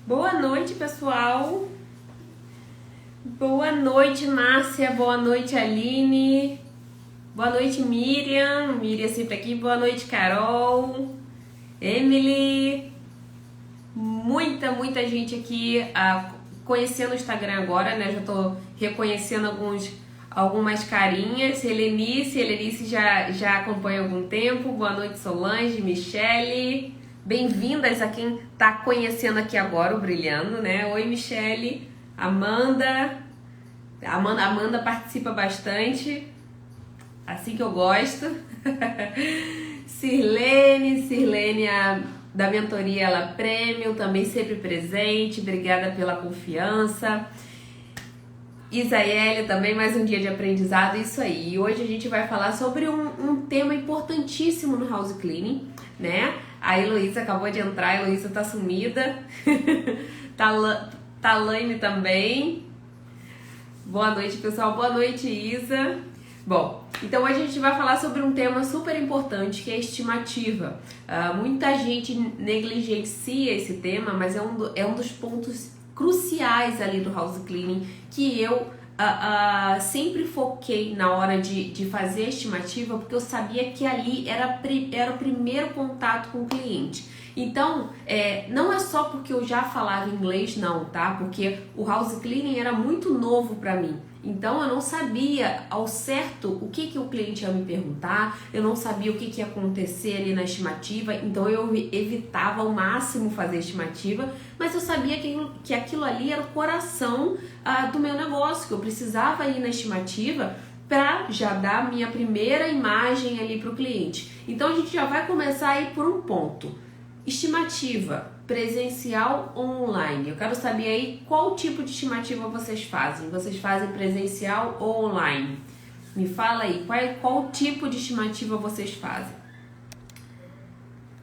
Boa noite, pessoal. Boa noite, Márcia. Boa noite, Aline. Boa noite, Miriam. Miriam sempre aqui. Boa noite, Carol. Emily. Muita gente aqui conhecendo o Instagram agora, né? Já tô reconhecendo algumas carinhas. Helenice já acompanha há algum tempo. Boa noite, Solange, Michele. Bem-vindas a quem tá conhecendo aqui agora o Brilhando, né? Oi, Michele. Amanda participa bastante, assim que eu gosto. Sirlene da mentoria Ela Premium, também sempre presente, obrigada pela confiança. Isaele também, mais um dia de aprendizado, isso aí. E hoje a gente vai falar sobre um tema importantíssimo no house cleaning, né? A Heloísa acabou de entrar, a Heloísa tá sumida. Talaine também. Boa noite, pessoal. Boa noite, Isa. Bom, então hoje a gente vai falar sobre um tema super importante, que é a estimativa. Muita gente negligencia esse tema, mas é um dos pontos cruciais ali do house cleaning que eu sempre foquei na hora de fazer a estimativa, porque eu sabia que ali era o primeiro contato com o cliente. Então, não é só porque eu já falava inglês, não, tá? Porque o house cleaning era muito novo para mim. Então, eu não sabia ao certo o que o cliente ia me perguntar, eu não sabia o que ia acontecer ali na estimativa, então eu evitava ao máximo fazer estimativa, mas eu sabia que aquilo ali era o coração do meu negócio, que eu precisava ir na estimativa para já dar a minha primeira imagem ali para o cliente. Então, a gente já vai começar aí por um ponto. Estimativa presencial ou online? Eu quero saber aí qual tipo de estimativa vocês fazem. Vocês fazem presencial ou online? Me fala aí, qual tipo de estimativa vocês fazem?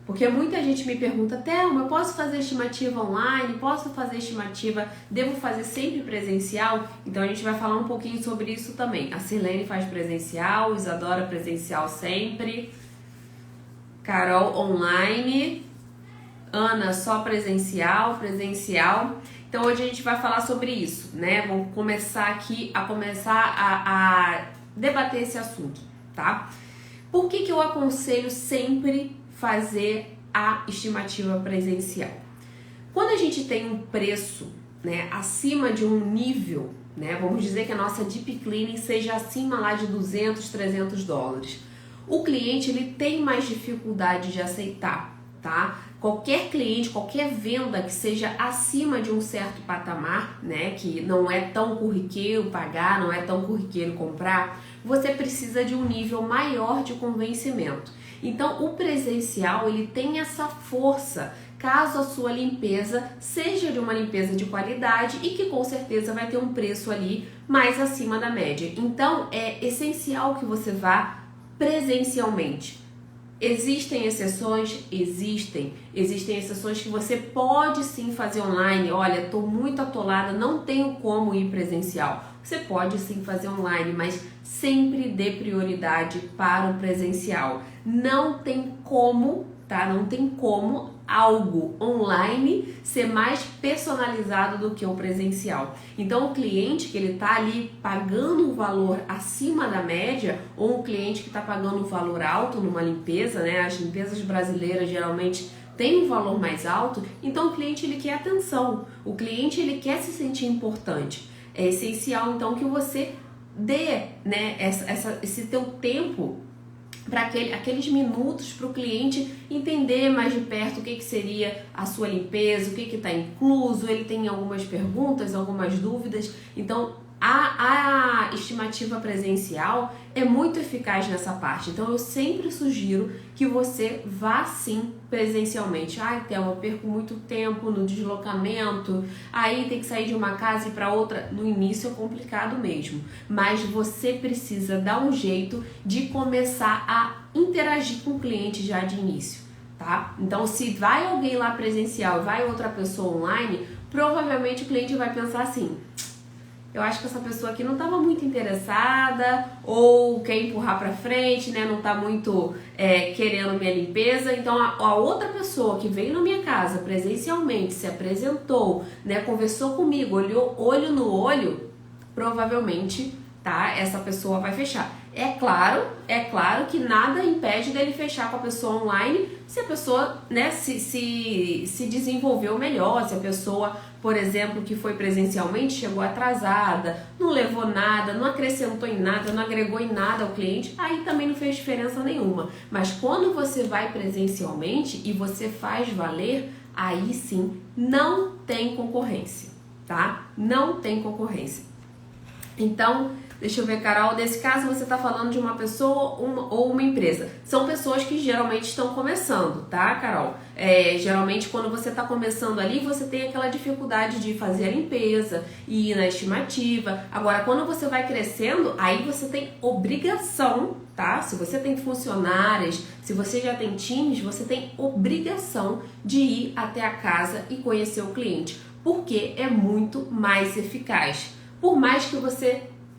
Porque muita gente me pergunta, Thelma, eu posso fazer estimativa online? Posso fazer estimativa? Devo fazer sempre presencial? Então a gente vai falar um pouquinho sobre isso também. A Sirlene faz presencial, Isadora presencial sempre, Carol online, Ana só presencial. Então hoje a gente vai falar sobre isso, né? Vamos começar aqui a debater esse assunto, tá? Por que eu aconselho sempre fazer a estimativa presencial? Quando a gente tem um preço, né, acima de um nível, né? Vamos dizer que a nossa deep cleaning seja acima lá de 200, 300 dólares. O cliente, ele tem mais dificuldade de aceitar, tá? Qualquer cliente, qualquer venda que seja acima de um certo patamar, né, que não é tão corriqueiro pagar, não é tão corriqueiro comprar, você precisa de um nível maior de convencimento. Então, o presencial, ele tem essa força, caso a sua limpeza seja de uma limpeza de qualidade e que com certeza vai ter um preço ali mais acima da média. Então, é essencial que você vá presencialmente. Existem exceções? Existem exceções que você pode sim fazer online. Olha, estou muito atolada, não tenho como ir presencial. Você pode sim fazer online, mas sempre dê prioridade para o presencial. Não tem como, tá? Não tem como algo online ser mais personalizado do que o presencial. Então, o cliente que ele tá ali pagando um valor acima da média, ou um cliente que está pagando um valor alto numa limpeza, né? As limpezas brasileiras geralmente têm um valor mais alto, então o cliente ele quer atenção, o cliente ele quer se sentir importante. É essencial então que você dê, né, esse teu tempo para aqueles minutos para o cliente entender mais de perto o que seria a sua limpeza, o que está incluso, ele tem algumas perguntas, algumas dúvidas. Então, a estimativa presencial é muito eficaz nessa parte. Então, eu sempre sugiro que você vá sim presencialmente. Thelma, eu perco muito tempo no deslocamento, aí tem que sair de uma casa e para outra. No início é complicado mesmo, mas você precisa dar um jeito de começar a interagir com o cliente já de início, tá? Então, se vai alguém lá presencial e vai outra pessoa online, provavelmente o cliente vai pensar assim: eu acho que essa pessoa aqui não estava muito interessada ou quer empurrar para frente, né? Não está muito querendo minha limpeza. Então a outra pessoa que veio na minha casa presencialmente, se apresentou, né? Conversou comigo, olhou olho no olho, provavelmente, tá? Essa pessoa vai fechar. É claro que nada impede dele fechar com a pessoa online se a pessoa, né, se desenvolveu melhor, se a pessoa, por exemplo, que foi presencialmente chegou atrasada, não levou nada, não acrescentou em nada, não agregou em nada ao cliente, aí também não fez diferença nenhuma. Mas quando você vai presencialmente e você faz valer, aí sim não tem concorrência, tá? Não tem concorrência. Então, deixa eu ver, Carol, nesse caso você está falando de uma pessoa ou uma empresa. São pessoas que geralmente estão começando, tá, Carol? Geralmente quando você está começando ali, você tem aquela dificuldade de fazer a limpeza e ir na estimativa. Agora, quando você vai crescendo, aí você tem obrigação, tá? Se você tem funcionários, se você já tem times, você tem obrigação de ir até a casa e conhecer o cliente, porque é muito mais eficaz. Por mais que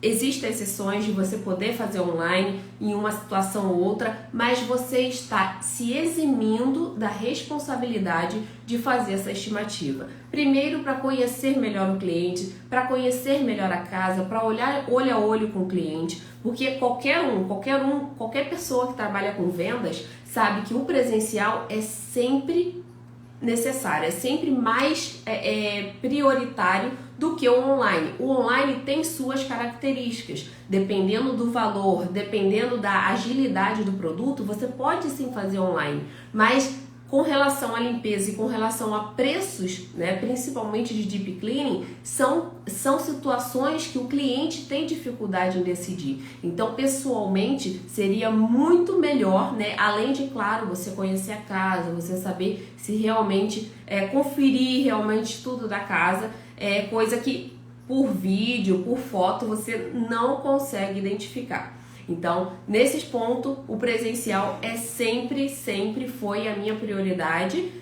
existam exceções de você poder fazer online em uma situação ou outra, mas você está se eximindo da responsabilidade de fazer essa estimativa. Primeiro, para conhecer melhor o cliente, para conhecer melhor a casa, para olhar olho a olho com o cliente, porque qualquer pessoa que trabalha com vendas sabe que o presencial é sempre necessário, é sempre mais prioritário do que o online. O online tem suas características, dependendo do valor, dependendo da agilidade do produto, você pode sim fazer online, mas com relação à limpeza e com relação a preços, né, principalmente de deep cleaning, são situações que o cliente tem dificuldade em decidir. Então, pessoalmente, seria muito melhor, né, além de, claro, você conhecer a casa, você saber se realmente, conferir realmente tudo da casa, coisa que por vídeo, por foto, você não consegue identificar. Então, nesses pontos, o presencial sempre foi a minha prioridade.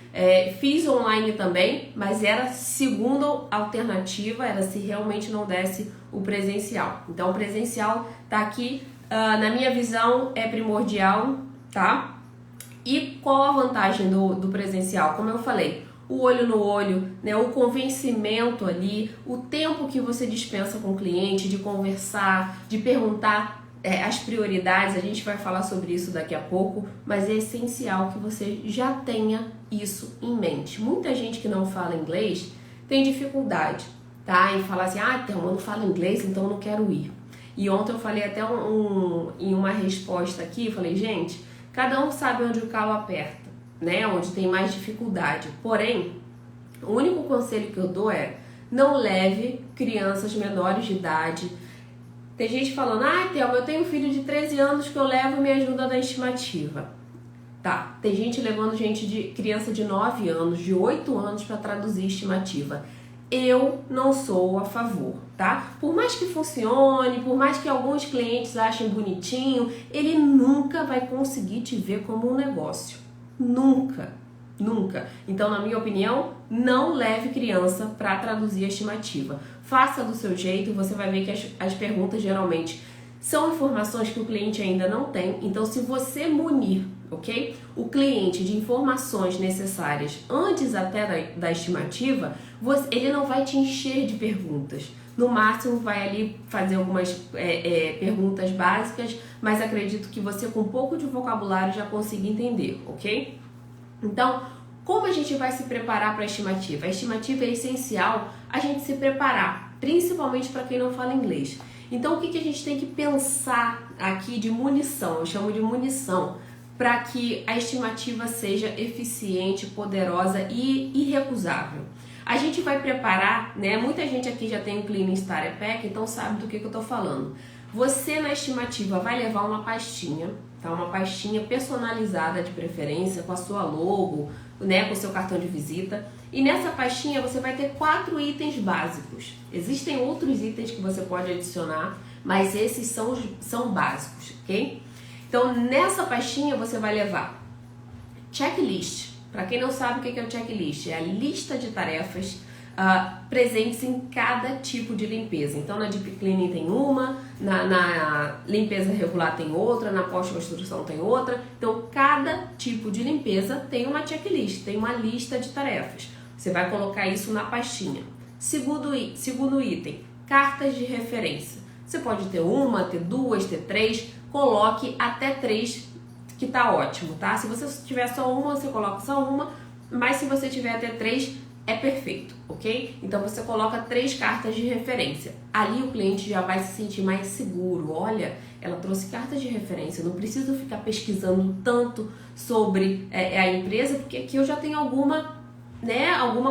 Fiz online também, mas era segunda alternativa, era se realmente não desse o presencial. Então, o presencial tá aqui, na minha visão, é primordial, tá? E qual a vantagem do presencial? Como eu falei, o olho no olho, né, o convencimento ali, o tempo que você dispensa com o cliente, de conversar, de perguntar as prioridades, a gente vai falar sobre isso daqui a pouco, mas é essencial que você já tenha isso em mente. Muita gente que não fala inglês tem dificuldade, tá, em falar assim, eu não falo inglês, então eu não quero ir. E ontem eu falei até em uma resposta aqui, eu falei, gente, cada um sabe onde o calo aperta, né, onde tem mais dificuldade. Porém, o único conselho que eu dou é, não leve crianças menores de idade. Tem gente falando, Thelma, eu tenho um filho de 13 anos que eu levo e me ajuda na estimativa. Tá, tem gente levando criança de 9 anos, de 8 anos para traduzir estimativa. Eu não sou a favor, tá? Por mais que funcione, por mais que alguns clientes achem bonitinho, ele nunca vai conseguir te ver como um negócio. Nunca. Então, na minha opinião, não leve criança para traduzir a estimativa. Faça do seu jeito, você vai ver que as perguntas geralmente são informações que o cliente ainda não tem. Então, se você munir, ok? O cliente de informações necessárias antes até da estimativa, ele não vai te encher de perguntas. No máximo, vai ali fazer algumas perguntas básicas, mas acredito que você, com um pouco de vocabulário, já consiga entender, ok? Então, como a gente vai se preparar para a estimativa? A estimativa é essencial a gente se preparar, principalmente para quem não fala inglês. Então, o que a gente tem que pensar aqui de munição? Eu chamo de munição, para que a estimativa seja eficiente, poderosa e irrecusável. A gente vai preparar, né? Muita gente aqui já tem um Cleaning Starter Pack, então sabe do que eu estou falando. Você, na estimativa, vai levar uma pastinha, tá? Uma pastinha personalizada de preferência, com a sua logo, né? Com o seu cartão de visita. E nessa pastinha você vai ter 4 itens básicos. Existem outros itens que você pode adicionar, mas esses são básicos, ok? Então, nessa pastinha você vai levar checklist. Para quem não sabe o que é o checklist, é a lista de tarefas presentes em cada tipo de limpeza. Então na Deep Cleaning tem uma, na limpeza regular tem outra, na pós-construção tem outra. Então cada tipo de limpeza tem uma checklist, tem uma lista de tarefas. Você vai colocar isso na pastinha. Segundo item, cartas de referência. Você pode ter uma, ter duas, ter três, coloque até três, que tá ótimo, tá? Se você tiver só uma, você coloca só uma, mas se você tiver até três, é perfeito, ok? Então você coloca 3 cartas de referência. Ali o cliente já vai se sentir mais seguro. Olha, ela trouxe cartas de referência, eu não preciso ficar pesquisando tanto sobre a empresa, porque aqui eu já tenho alguma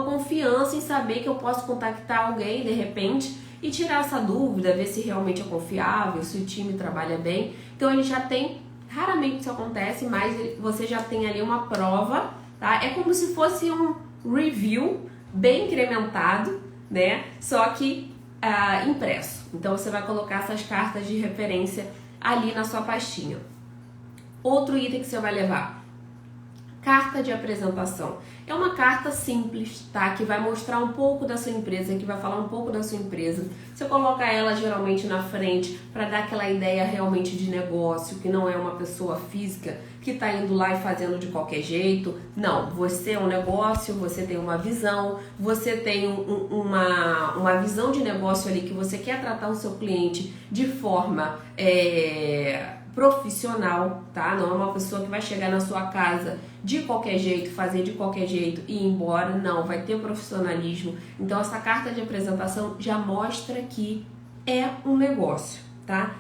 confiança em saber que eu posso contactar alguém de repente e tirar essa dúvida, ver se realmente é confiável, se o time trabalha bem. Então ele já tem, raramente isso acontece, mas você já tem ali uma prova, tá? É como se fosse um review bem incrementado, né? Só que impresso. Então você vai colocar essas cartas de referência ali na sua pastinha. Outro item que você vai levar: carta de apresentação. É uma carta simples, tá? Que vai mostrar um pouco da sua empresa, que vai falar um pouco da sua empresa. Você coloca ela geralmente na frente para dar aquela ideia realmente de negócio, que não é uma pessoa física que está indo lá e fazendo de qualquer jeito. Não, você é um negócio, você tem uma visão, você tem uma visão de negócio ali que você quer tratar o seu cliente de forma profissional, tá? Não é uma pessoa que vai chegar na sua casa de qualquer jeito, fazer de qualquer jeito e ir embora. Não, vai ter profissionalismo. Então essa carta de apresentação já mostra que é um negócio, tá?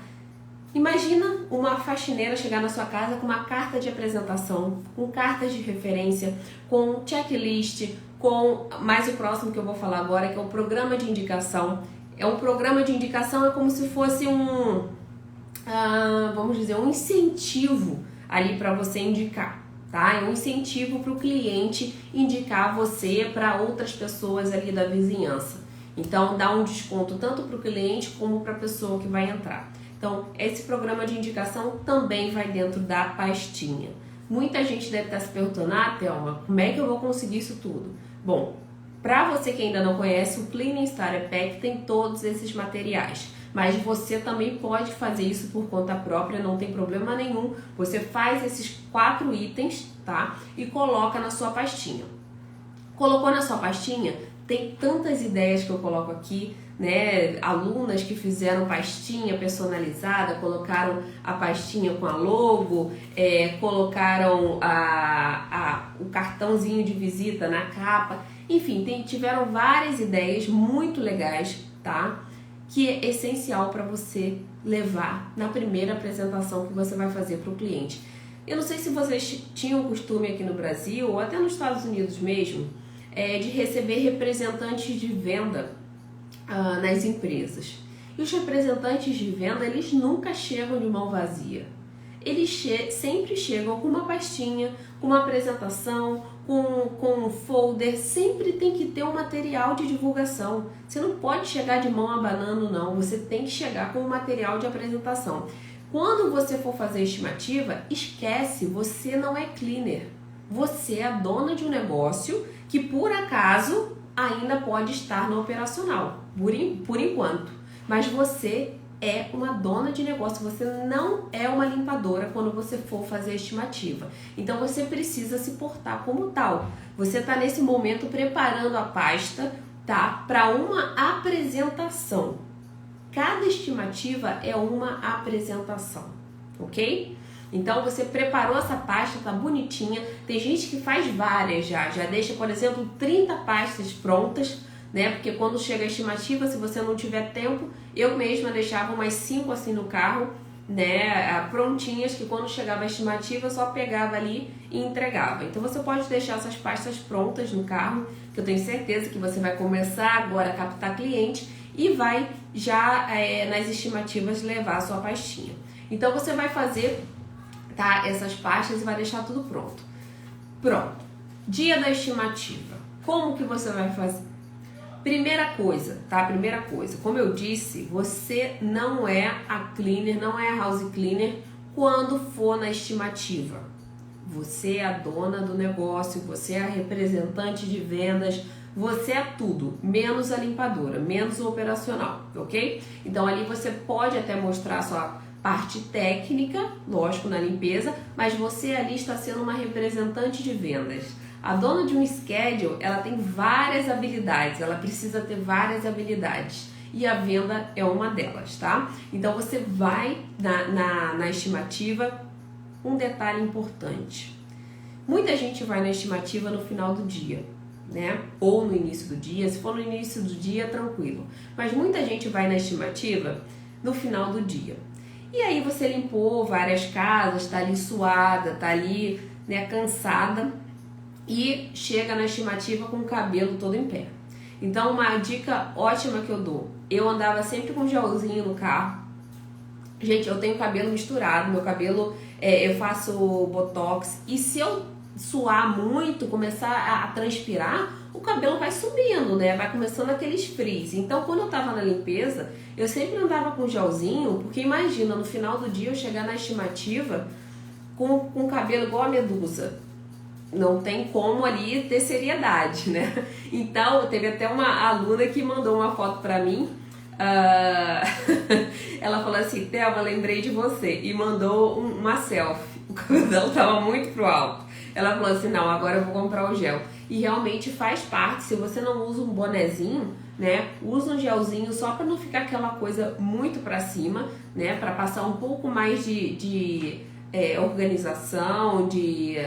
Imagina uma faxineira chegar na sua casa com uma carta de apresentação, com cartas de referência, com checklist, com mais o próximo que eu vou falar agora, que é o programa de indicação. Um programa de indicação é como se fosse vamos dizer, um incentivo ali para você indicar, tá? É um incentivo para o cliente indicar você para outras pessoas ali da vizinhança. Então, dá um desconto tanto para o cliente como para a pessoa que vai entrar. Então, esse programa de indicação também vai dentro da pastinha. Muita gente deve estar se perguntando: Thelma, como é que eu vou conseguir isso tudo? Bom, para você que ainda não conhece, o Cleaning Starter Pack tem todos esses materiais. Mas você também pode fazer isso por conta própria, não tem problema nenhum. Você faz esses 4 itens, tá? E coloca na sua pastinha. Colocou na sua pastinha, tem tantas ideias que eu coloco aqui, né? Alunas que fizeram pastinha personalizada, colocaram a pastinha com a logo, colocaram o cartãozinho de visita na capa. Enfim, tiveram várias ideias muito legais, tá? Que é essencial para você levar na primeira apresentação que você vai fazer para o cliente. Eu não sei se vocês tinham costume aqui no Brasil ou até nos Estados Unidos mesmo, de receber representantes de venda nas empresas. E os representantes de venda, eles nunca chegam de mão vazia. Eles sempre chegam com uma pastinha, com uma apresentação, com um folder. Sempre tem que ter um material de divulgação. Você não pode chegar de mão abanando, não. Você tem que chegar com um material de apresentação. Quando você for fazer estimativa, esquece, você não é cleaner. Você é a dona de um negócio que, por acaso, ainda pode estar no operacional, por enquanto. Mas você é uma dona de negócio, você não é uma limpadora quando você for fazer a estimativa. Então você precisa se portar como tal. Você está nesse momento preparando a pasta, tá? Para uma apresentação. Cada estimativa é uma apresentação, ok? Então você preparou essa pasta, tá bonitinha. Tem gente que faz várias já deixa, por exemplo, 30 pastas prontas, né? Porque quando chega a estimativa, se você não tiver tempo, eu mesma deixava umas 5 assim no carro, né? Prontinhas, que quando chegava a estimativa eu só pegava ali e entregava. Então você pode deixar essas pastas prontas no carro, que eu tenho certeza que você vai começar agora a captar cliente e vai já nas estimativas levar a sua pastinha. Então você vai fazer, tá, essas pastas e vai deixar tudo pronto. Pronto. Dia da estimativa. Como que você vai fazer? Primeira coisa, tá? Primeira coisa, como eu disse, você não é a cleaner, não é a house cleaner quando for na estimativa. Você é a dona do negócio, você é a representante de vendas você é tudo, menos a limpadora, menos o operacional, ok? Então ali você pode até mostrar a sua parte técnica, lógico, na limpeza, mas você ali está sendo uma representante de vendas. A dona de um schedule, ela tem várias habilidades, ela precisa ter várias habilidades. E a venda é uma delas, tá? Então você vai na estimativa, um detalhe importante. Muita gente vai na estimativa no final do dia, né? Ou no início do dia, se for no início do dia, tranquilo. Mas muita gente vai na estimativa no final do dia. E aí você limpou várias casas, tá ali suada, tá ali, né, cansada e chega na estimativa com o cabelo todo em pé. Então uma dica ótima que eu dou, eu andava sempre com gelzinho no carro. Gente, eu tenho cabelo misturado, meu cabelo, eu faço botox e se eu suar muito, começar a transpirar, o cabelo vai subindo, né? Vai começando aqueles frizz. Então, quando eu tava na limpeza, eu sempre andava com gelzinho, porque imagina, no final do dia eu chegar na estimativa com o cabelo igual a medusa. Não tem como ali ter seriedade, né? Então, teve até uma aluna que mandou uma foto pra mim. Ela falou assim: Thelma, lembrei de você. E mandou uma selfie. O cabelo dela tava muito pro alto. Ela falou assim: não, agora eu vou comprar o gel. E realmente faz parte. Se você não usa um bonezinho, né, usa um gelzinho só para não ficar aquela coisa muito pra cima, né, para passar um pouco mais de organização, de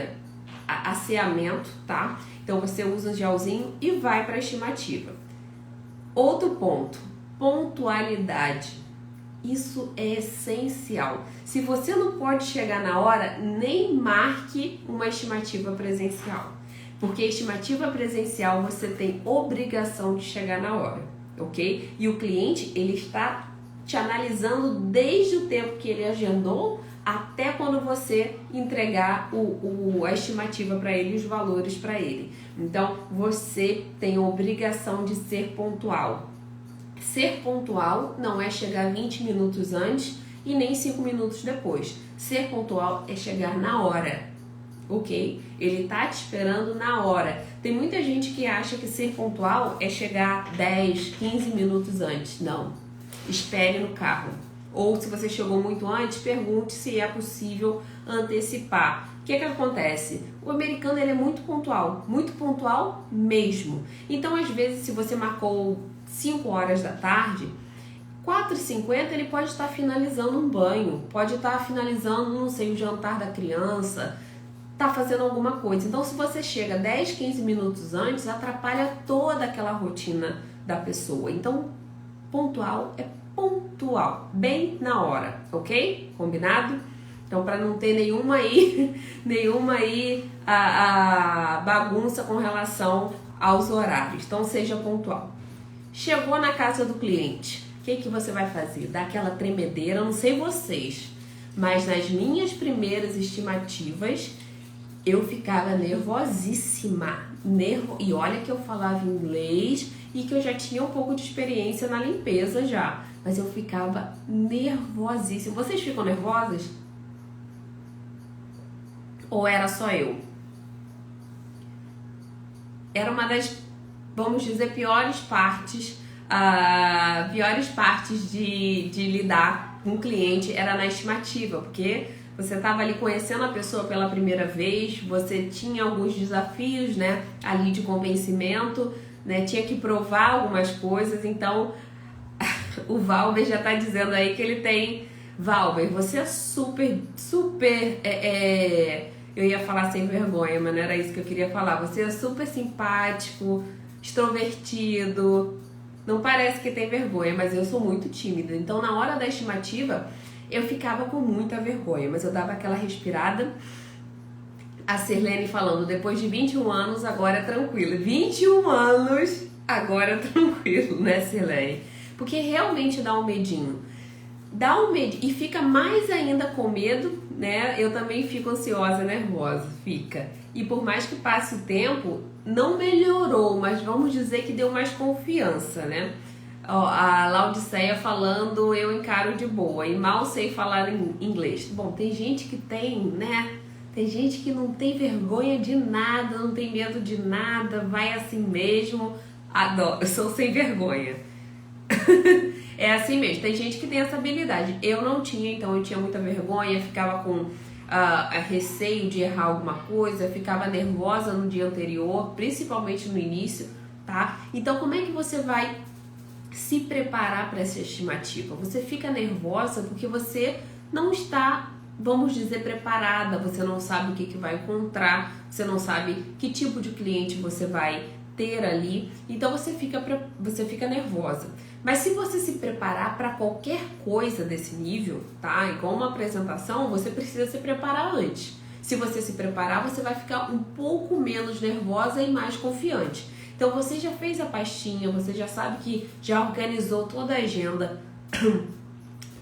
asseamento, tá? Então você usa um gelzinho e vai para a estimativa. Outro ponto, pontualidade. Isso é essencial. Se você não pode chegar na hora, nem marque uma estimativa presencial. Porque estimativa presencial você tem obrigação de chegar na hora, ok? E o cliente, ele está te analisando desde o tempo que ele agendou até quando você entregar a estimativa para ele, os valores para ele. Então, você tem a obrigação de ser pontual. Ser pontual não é chegar 20 minutos antes e nem 5 minutos depois. Ser pontual é chegar na hora, ok? Ele tá te esperando na hora. Tem muita gente que acha que ser pontual é chegar 10, 15 minutos antes. Não. Espere no carro. Ou se você chegou muito antes, pergunte se é possível antecipar. O que acontece? O americano, ele é muito pontual mesmo. Então, às vezes, se você marcou 5 horas da tarde, 4h50 ele pode estar finalizando um banho, pode estar finalizando, não sei, o jantar da criança, tá fazendo alguma coisa. Então, se você chega 10, 15 minutos antes, atrapalha toda aquela rotina da pessoa. Então, pontual é pontual, bem na hora, ok? Combinado? Então, para não ter nenhuma aí a bagunça com relação aos horários. Então, seja pontual. Chegou na casa do cliente, o que você vai fazer? Dá aquela tremedeira, não sei vocês, mas nas minhas primeiras estimativas, eu ficava nervosíssima. E olha que eu falava inglês e que eu já tinha um pouco de experiência na limpeza já. Mas eu ficava nervosíssima. Vocês ficam nervosas? Ou era só eu? Era uma das, vamos dizer, piores partes de lidar com o cliente era na estimativa, porque você estava ali conhecendo a pessoa pela primeira vez, você tinha alguns desafios, né, ali de convencimento, né, tinha que provar algumas coisas. Então o Valber já está dizendo aí que ele tem... Valber, você é super, eu ia falar sem vergonha, mas não era isso que eu queria falar. Você é super simpático, extrovertido, não parece que tem vergonha, mas eu sou muito tímida. Então, na hora da estimativa, eu ficava com muita vergonha, mas eu dava aquela respirada. A Sirlene falando, depois de 21 anos, agora é tranquilo. 21 anos, agora é tranquilo, né, Sirlene? Porque realmente dá um medinho. Dá um medo e fica mais ainda com medo, né? Eu também fico ansiosa, nervosa, fica. E por mais que passe o tempo, não melhorou, mas vamos dizer que deu mais confiança, né? Ó, a Laudiceia falando, eu encaro de boa e mal sei falar em inglês. Bom, tem gente que tem, né? Tem gente que não tem vergonha de nada, não tem medo de nada, vai assim mesmo. Adoro, eu sou sem vergonha. É assim mesmo, tem gente que tem essa habilidade. Eu não tinha, então eu tinha muita vergonha, ficava com receio de errar alguma coisa, ficava nervosa no dia anterior, principalmente no início, tá? Então como é que você vai se preparar para essa estimativa? Você fica nervosa porque você não está, vamos dizer, preparada, você não sabe o que vai encontrar, você não sabe que tipo de cliente você vai ter ali, então você fica nervosa. Mas se você se preparar para qualquer coisa desse nível, tá? Igual uma apresentação, você precisa se preparar antes. Se você se preparar, você vai ficar um pouco menos nervosa e mais confiante. Então você já fez a pastinha, você já sabe que já organizou toda a agenda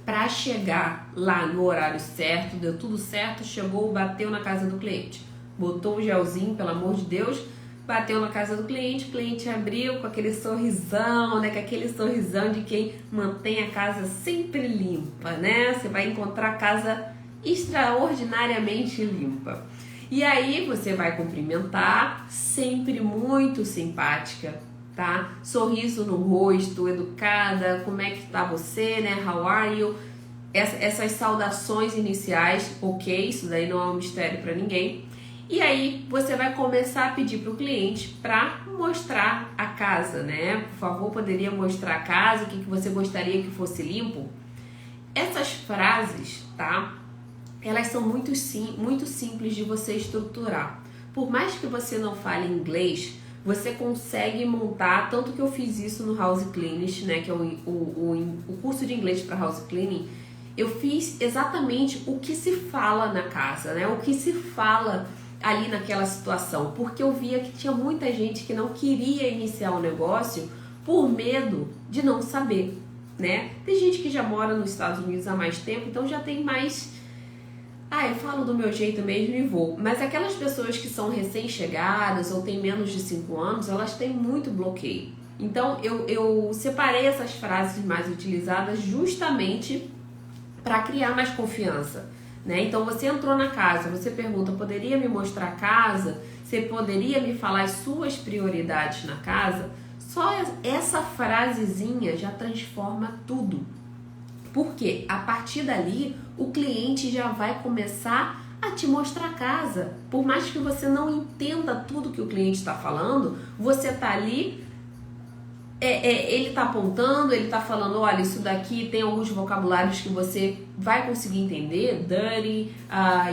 para chegar lá no horário certo, deu tudo certo, chegou, bateu na casa do cliente, botou o gelzinho, pelo amor de Deus, bateu na casa do cliente, o cliente abriu com aquele sorrisão, né? Com aquele sorrisão de quem mantém a casa sempre limpa, né? Você vai encontrar a casa extraordinariamente limpa. E aí você vai cumprimentar, sempre muito simpática, tá? Sorriso no rosto, educada, como é que tá você, né? How are you? Essas saudações iniciais, ok? Isso daí não é um mistério para ninguém. E aí você vai começar a pedir para o cliente para mostrar a casa, né? Por favor, poderia mostrar a casa, o que você gostaria que fosse limpo? Essas frases, tá? Elas são muito simples de você estruturar. Por mais que você não fale inglês, você consegue montar, tanto que eu fiz isso no House Cleaning, né? Que é o curso de inglês para House Cleaning. Eu fiz exatamente o que se fala na casa, né? O que se fala ali naquela situação, porque eu via que tinha muita gente que não queria iniciar o negócio por medo de não saber, né? Tem gente que já mora nos Estados Unidos há mais tempo, então já tem mais... eu falo do meu jeito mesmo e vou. Mas aquelas pessoas que são recém-chegadas ou têm menos de 5 anos, elas têm muito bloqueio. Então eu separei essas frases mais utilizadas justamente para criar mais confiança, né? Então você entrou na casa, você pergunta, poderia me mostrar a casa? Você poderia me falar as suas prioridades na casa? Só essa frasezinha já transforma tudo. Porque a partir dali o cliente já vai começar a te mostrar a casa. Por mais que você não entenda tudo que o cliente está falando, você está ali, ele está apontando, ele está falando, olha, isso daqui tem alguns vocabulários que você vai conseguir entender, dirty,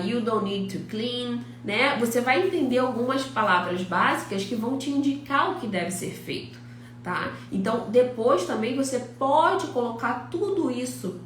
you don't need to clean, né? Você vai entender algumas palavras básicas que vão te indicar o que deve ser feito, tá? Então, depois também você pode colocar tudo isso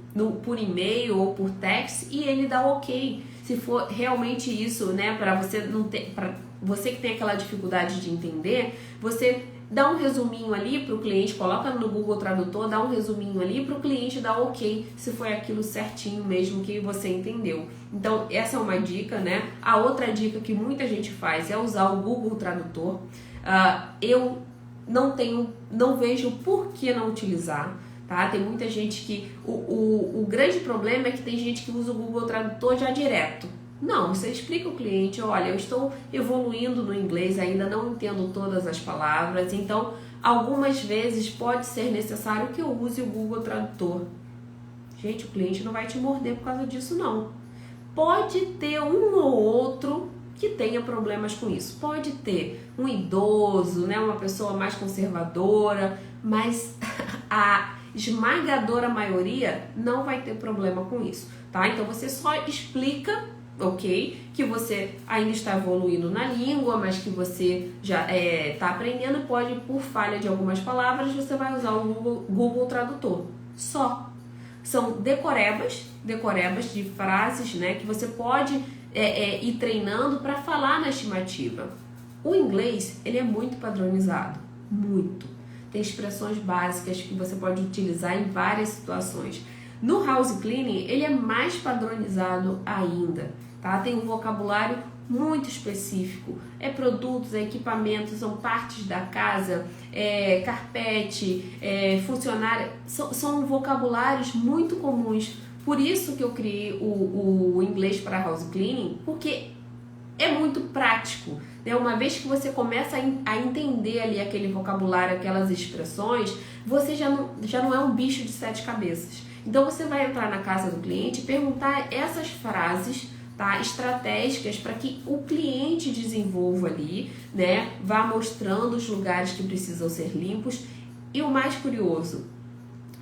por e-mail ou por text e ele dá ok. Se for realmente isso, né, para você não ter, para você que tem aquela dificuldade de entender, você dá um resuminho ali para o cliente, coloca no Google Tradutor, dá um resuminho ali para o cliente dar ok, se foi aquilo certinho mesmo que você entendeu. Então, essa é uma dica, né? A outra dica que muita gente faz é usar o Google Tradutor. Eu não vejo por que não utilizar, tá? Tem muita gente que... O grande problema é que tem gente que usa o Google Tradutor já direto. Não, você explica ao cliente, olha, eu estou evoluindo no inglês, ainda não entendo todas as palavras, então algumas vezes pode ser necessário que eu use o Google Tradutor. Gente, o cliente não vai te morder por causa disso, não. Pode ter um ou outro que tenha problemas com isso. Pode ter um idoso, né, uma pessoa mais conservadora, mas a esmagadora maioria não vai ter problema com isso, tá? Então você só explica, ok, que você ainda está evoluindo na língua, mas que você já está aprendendo, pode, por falha de algumas palavras, você vai usar o Google Tradutor. Só. São decorebas de frases, né, que você pode ir treinando para falar na estimativa. O inglês, ele é muito padronizado, muito. Tem expressões básicas que você pode utilizar em várias situações. No House Cleaning, ele é mais padronizado ainda, tá? Tem um vocabulário muito específico. Produtos, equipamentos, são partes da casa, carpete, funcionário. São vocabulários muito comuns. Por isso que eu criei o inglês para House Cleaning, porque é muito prático, né? Uma vez que você começa a entender ali aquele vocabulário, aquelas expressões, você já não é um bicho de 7 cabeças. Então você vai entrar na casa do cliente e perguntar essas frases, tá, estratégicas para que o cliente desenvolva ali, né? Vá mostrando os lugares que precisam ser limpos. E o mais curioso,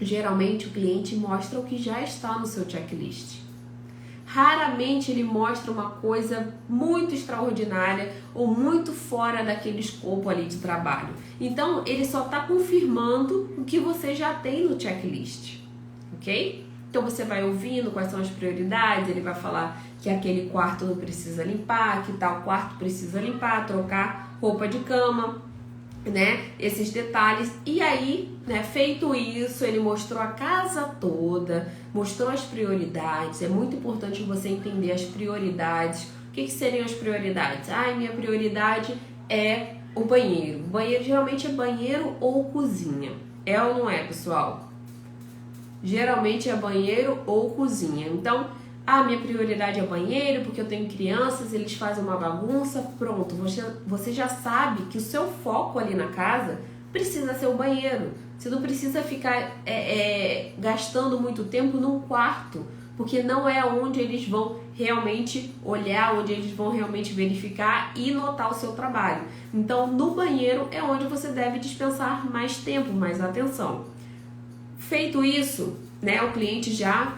geralmente o cliente mostra o que já está no seu checklist. Raramente ele mostra uma coisa muito extraordinária ou muito fora daquele escopo ali de trabalho. Então ele só está confirmando o que você já tem no checklist, ok? Então você vai ouvindo quais são as prioridades, ele vai falar que aquele quarto não precisa limpar, que tal quarto precisa limpar, trocar roupa de cama, né? Esses detalhes. E aí, né, feito isso, ele mostrou a casa toda, mostrou as prioridades. É muito importante você entender as prioridades. O que seriam as prioridades? Minha prioridade é o banheiro. O banheiro geralmente é banheiro ou cozinha. É ou não é, pessoal? Geralmente é banheiro ou cozinha. Então, minha prioridade é banheiro, porque eu tenho crianças, eles fazem uma bagunça, pronto, você já sabe que o seu foco ali na casa precisa ser o banheiro. Você não precisa ficar gastando muito tempo num quarto, porque não é onde eles vão realmente olhar, onde eles vão realmente verificar e notar o seu trabalho. Então, no banheiro é onde você deve dispensar mais tempo, mais atenção. Feito isso, né, o cliente já...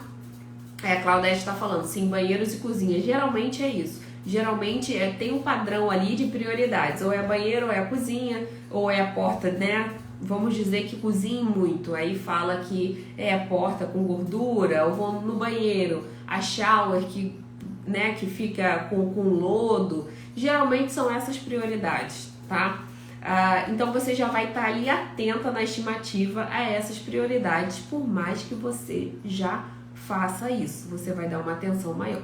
A Claudete está falando, sim, banheiros e cozinha. Geralmente é isso. Geralmente tem um padrão ali de prioridades. Ou é banheiro, ou é a cozinha, ou é a porta, né? Vamos dizer que cozinha muito. Aí fala que é a porta com gordura, ou vão no banheiro. A shower que fica com lodo. Geralmente são essas prioridades, tá? Então você já vai estar ali atenta na estimativa a essas prioridades, por mais que você já faça isso, você vai dar uma atenção maior.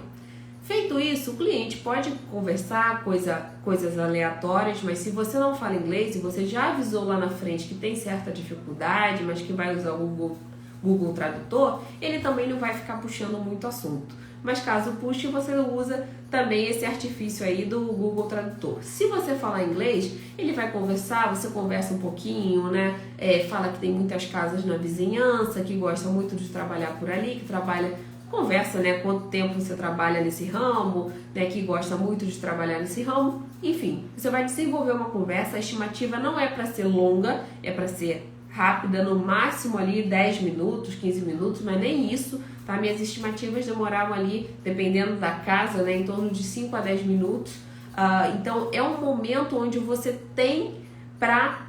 Feito isso, o cliente pode conversar coisas aleatórias, mas se você não fala inglês e você já avisou lá na frente que tem certa dificuldade, mas que vai usar o Google Tradutor, ele também não vai ficar puxando muito assunto. Mas caso puxe, você usa também esse artifício aí do Google Tradutor. Se você falar inglês, ele vai conversar, você conversa um pouquinho, né? Fala que tem muitas casas na vizinhança, que gosta muito de trabalhar por ali, que conversa, né? Quanto tempo você trabalha nesse ramo, né? Que gosta muito de trabalhar nesse ramo. Enfim, você vai desenvolver uma conversa. A estimativa não é para ser longa, é para ser rápida, no máximo ali 10 minutos, 15 minutos, mas nem isso, tá? Minhas estimativas demoravam ali, dependendo da casa, né, em torno de 5 a 10 minutos. Então, é um momento onde você tem para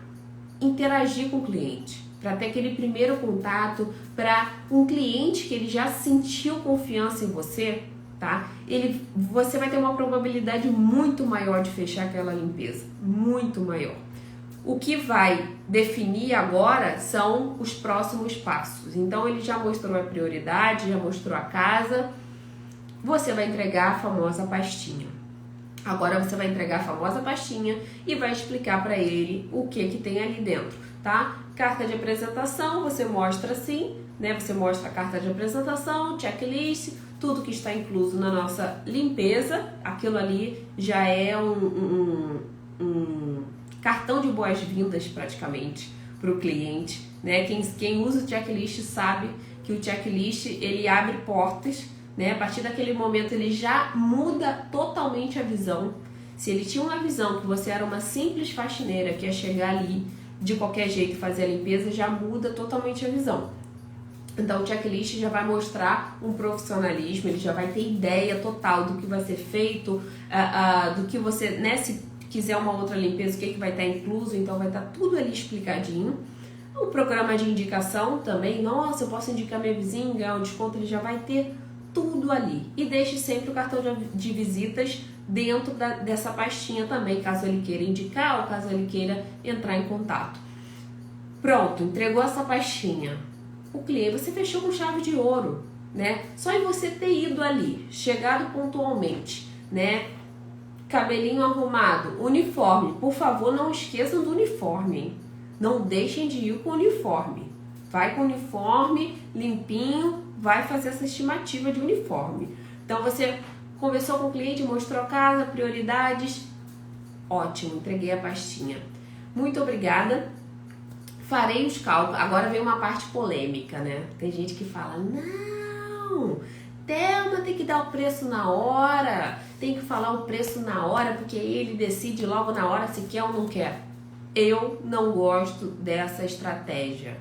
interagir com o cliente, para ter aquele primeiro contato, para um cliente que ele já sentiu confiança em você, tá? Você vai ter uma probabilidade muito maior de fechar aquela limpeza, muito maior. O que vai definir agora são os próximos passos. Então ele já mostrou a prioridade, já mostrou a casa. Você vai entregar a famosa pastinha. Agora você vai entregar a famosa pastinha e vai explicar para ele o que tem ali dentro, tá? Carta de apresentação, você mostra assim, né? Você mostra a carta de apresentação, checklist, tudo que está incluso na nossa limpeza. Aquilo ali já é um cartão de boas-vindas praticamente para o cliente, né? Quem usa o checklist sabe que o checklist ele abre portas, né? A partir daquele momento ele já muda totalmente a visão. Se ele tinha uma visão que você era uma simples faxineira que ia chegar ali de qualquer jeito e fazer a limpeza, já muda totalmente a visão. Então o checklist já vai mostrar um profissionalismo, ele já vai ter ideia total do que vai ser feito, do que você, né, se quiser uma outra limpeza, o que vai estar incluso, então vai estar tudo ali explicadinho. O programa de indicação também, nossa, eu posso indicar minha vizinha, ganhar um desconto, ele já vai ter tudo ali. E deixe sempre o cartão de visitas dentro dessa pastinha também, caso ele queira indicar ou caso ele queira entrar em contato. Pronto, entregou essa pastinha. O cliente, você fechou com chave de ouro, né? Só em você ter ido ali, chegado pontualmente, né? Cabelinho arrumado, uniforme. Por favor, não esqueçam do uniforme, hein? Não deixem de ir com o uniforme. Vai com o uniforme limpinho, vai fazer essa estimativa de uniforme. Então você Conversou com o cliente, mostrou a casa, prioridades. Ótimo, entreguei a pastinha. Muito obrigada. Farei os cálculos. Agora vem uma parte polêmica, né? Tem gente que fala, não, Thelma tem que dar o preço na hora, tem que falar o preço na hora, porque ele decide logo na hora se quer ou não quer. Eu não gosto dessa estratégia,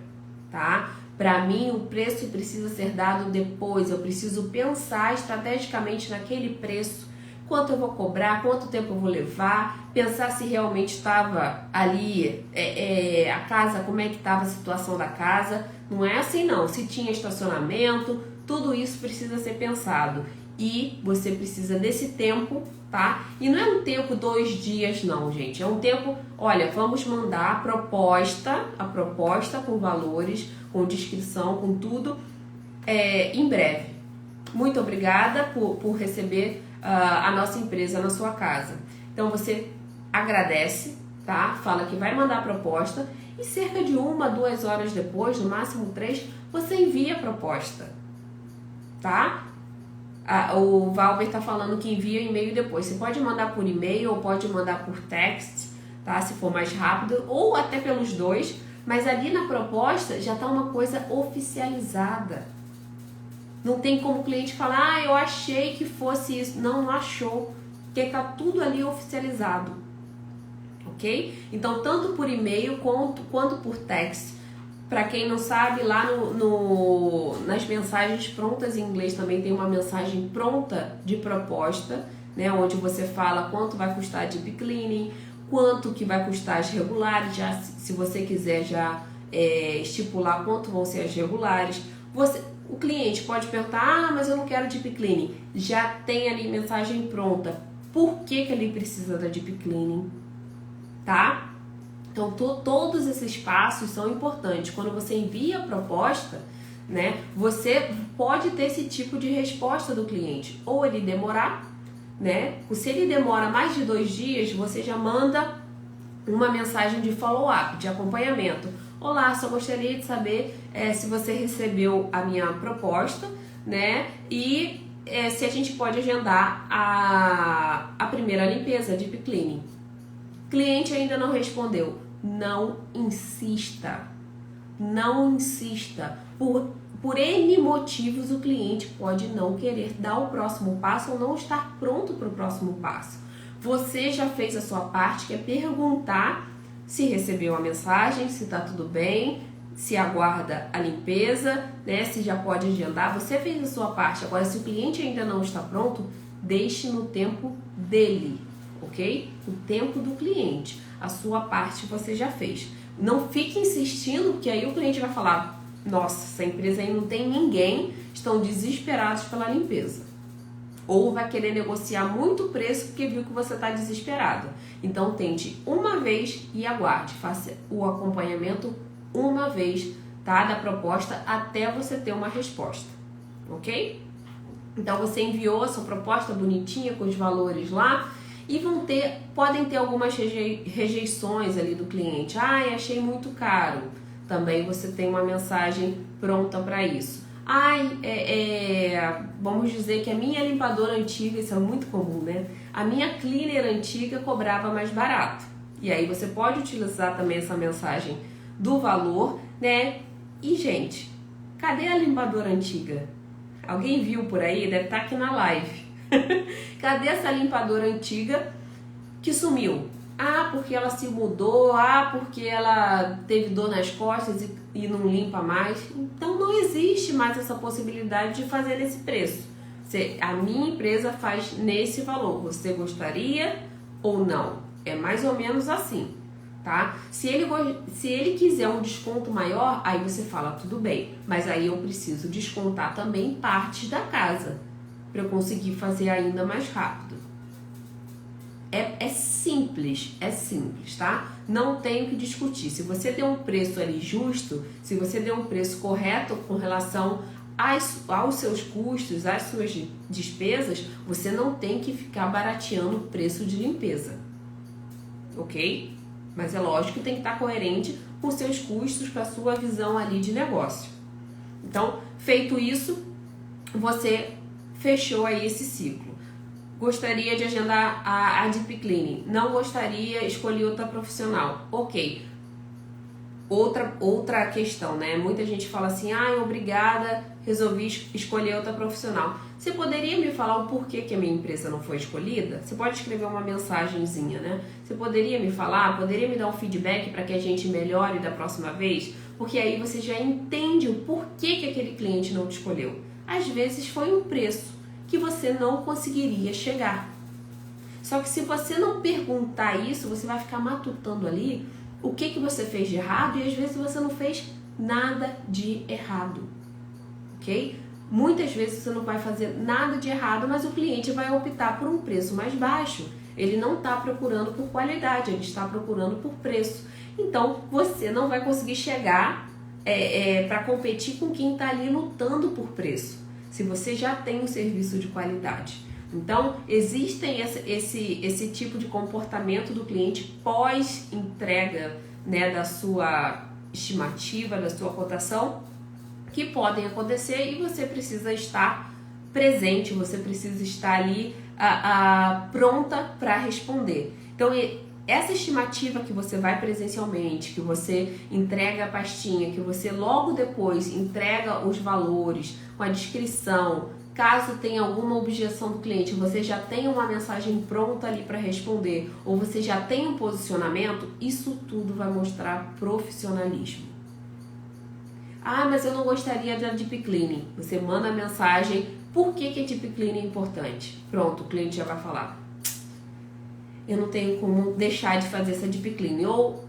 tá? Para mim, o preço precisa ser dado depois. Eu preciso pensar estrategicamente naquele preço, quanto eu vou cobrar, quanto tempo eu vou levar, pensar se realmente estava ali a casa, como é que estava a situação da casa. Não é assim não, se tinha estacionamento, tudo isso precisa ser pensado. E você precisa desse tempo, tá? E não é um tempo 2 dias não, gente. É um tempo, olha, vamos mandar a proposta com valores, com descrição, com tudo, em breve. Muito obrigada por receber a nossa empresa na sua casa. Então você agradece, tá? Fala que vai mandar a proposta e cerca de 1 a 2 horas depois, no máximo 3, você envia a proposta, tá? O Valber tá falando que envia e-mail depois. Você pode mandar por e-mail ou pode mandar por text, tá? Se for mais rápido, ou até pelos dois, mas ali na proposta já tá uma coisa oficializada. Não tem como o cliente falar, eu achei que fosse isso. Não achou, porque tá tudo ali oficializado, ok? Então, tanto por e-mail quanto por text. Para quem não sabe, lá nas mensagens prontas em inglês também tem uma mensagem pronta de proposta, né? Onde você fala quanto vai custar a deep cleaning, quanto que vai custar as regulares, já, se você quiser já estipular quanto vão ser as regulares. O cliente pode perguntar, mas eu não quero deep cleaning. Já tem ali mensagem pronta. Por que ele precisa da deep cleaning? Tá? Então, todos esses passos são importantes. Quando você envia a proposta, né, você pode ter esse tipo de resposta do cliente. Ou ele demorar, né? Se ele demora mais de 2 dias, você já manda uma mensagem de follow-up, de acompanhamento. Olá, só gostaria de saber se você recebeu a minha proposta, né? E se a gente pode agendar a primeira limpeza, a deep cleaning. Cliente ainda não respondeu. Não insista. Não insista. Por N motivos, o cliente pode não querer dar o próximo passo ou não estar pronto para o próximo passo. Você já fez a sua parte, que é perguntar se recebeu a mensagem, se está tudo bem, se aguarda a limpeza, né? Se já pode agendar. Você fez a sua parte. Agora, se o cliente ainda não está pronto, deixe no tempo dele, ok? O tempo do cliente. A sua parte você já fez. Não fique insistindo, porque aí o cliente vai falar, nossa, essa empresa aí não tem ninguém, estão desesperados pela limpeza. Ou vai querer negociar muito preço porque viu que você está desesperado. Então tente uma vez e aguarde. Faça o acompanhamento uma vez, tá? Da proposta até você ter uma resposta, ok? Então você enviou a sua proposta bonitinha com os valores lá e podem ter algumas rejeições ali do cliente. Ai, achei muito caro. Também você tem uma mensagem pronta para isso. Ai, vamos dizer que a minha limpadora antiga, isso é muito comum, né? A minha cleaner antiga cobrava mais barato. E aí você pode utilizar também essa mensagem do valor, né? E, gente, cadê a limpadora antiga? Alguém viu por aí? Deve estar aqui na live. Cadê essa limpadora antiga que sumiu? Ah, porque ela se mudou, porque ela teve dor nas costas e não limpa mais. Então não existe mais essa possibilidade de fazer nesse preço. A minha empresa faz nesse valor. Você gostaria ou não? É mais ou menos assim, tá? Se ele quiser um desconto maior, aí você fala, tudo bem. Mas aí eu preciso descontar também partes da casa para eu conseguir fazer ainda mais rápido. É simples, tá? Não tem o que discutir. Se você der um preço ali justo, se você der um preço correto com relação aos seus custos, às suas despesas, você não tem que ficar barateando o preço de limpeza, ok? Mas é lógico que tem que estar coerente com seus custos, com a sua visão ali de negócio. Então, feito isso, você fechou aí esse ciclo. gostaria de agendar a Deep Cleaning. Não gostaria, escolhi outra profissional. Ok. Outra questão, né? Muita gente fala assim, obrigada, resolvi escolher outra profissional. Você poderia me falar o porquê que a minha empresa não foi escolhida? Você pode escrever uma mensagenzinha, né? Você poderia me falar, poderia me dar um feedback para que a gente melhore da próxima vez? Porque aí você já entende o porquê que aquele cliente não te escolheu. Às vezes foi um preço que você não conseguiria chegar. Só que se você não perguntar isso, você vai ficar matutando ali o que você fez de errado e às vezes você não fez nada de errado, ok? Muitas vezes você não vai fazer nada de errado, mas o cliente vai optar por um preço mais baixo. Ele não está procurando por qualidade, ele está procurando por preço. Então, você não vai conseguir chegar para competir com quem está ali lutando por preço, se você já tem um serviço de qualidade. Então, existem esse tipo de comportamento do cliente pós-entrega, né, da sua estimativa, da sua cotação, que podem acontecer e você precisa estar presente, você precisa estar ali pronta para responder. Então, essa estimativa que você vai presencialmente, que você entrega a pastinha, que você logo depois entrega os valores com a descrição, caso tenha alguma objeção do cliente, você já tem uma mensagem pronta ali para responder, ou você já tem um posicionamento, isso tudo vai mostrar profissionalismo. Mas eu não gostaria da Deep Cleaning. Você manda a mensagem, por que a Deep Cleaning é importante? Pronto, o cliente já vai falar, eu não tenho como deixar de fazer essa Deep Cleaning. Ou,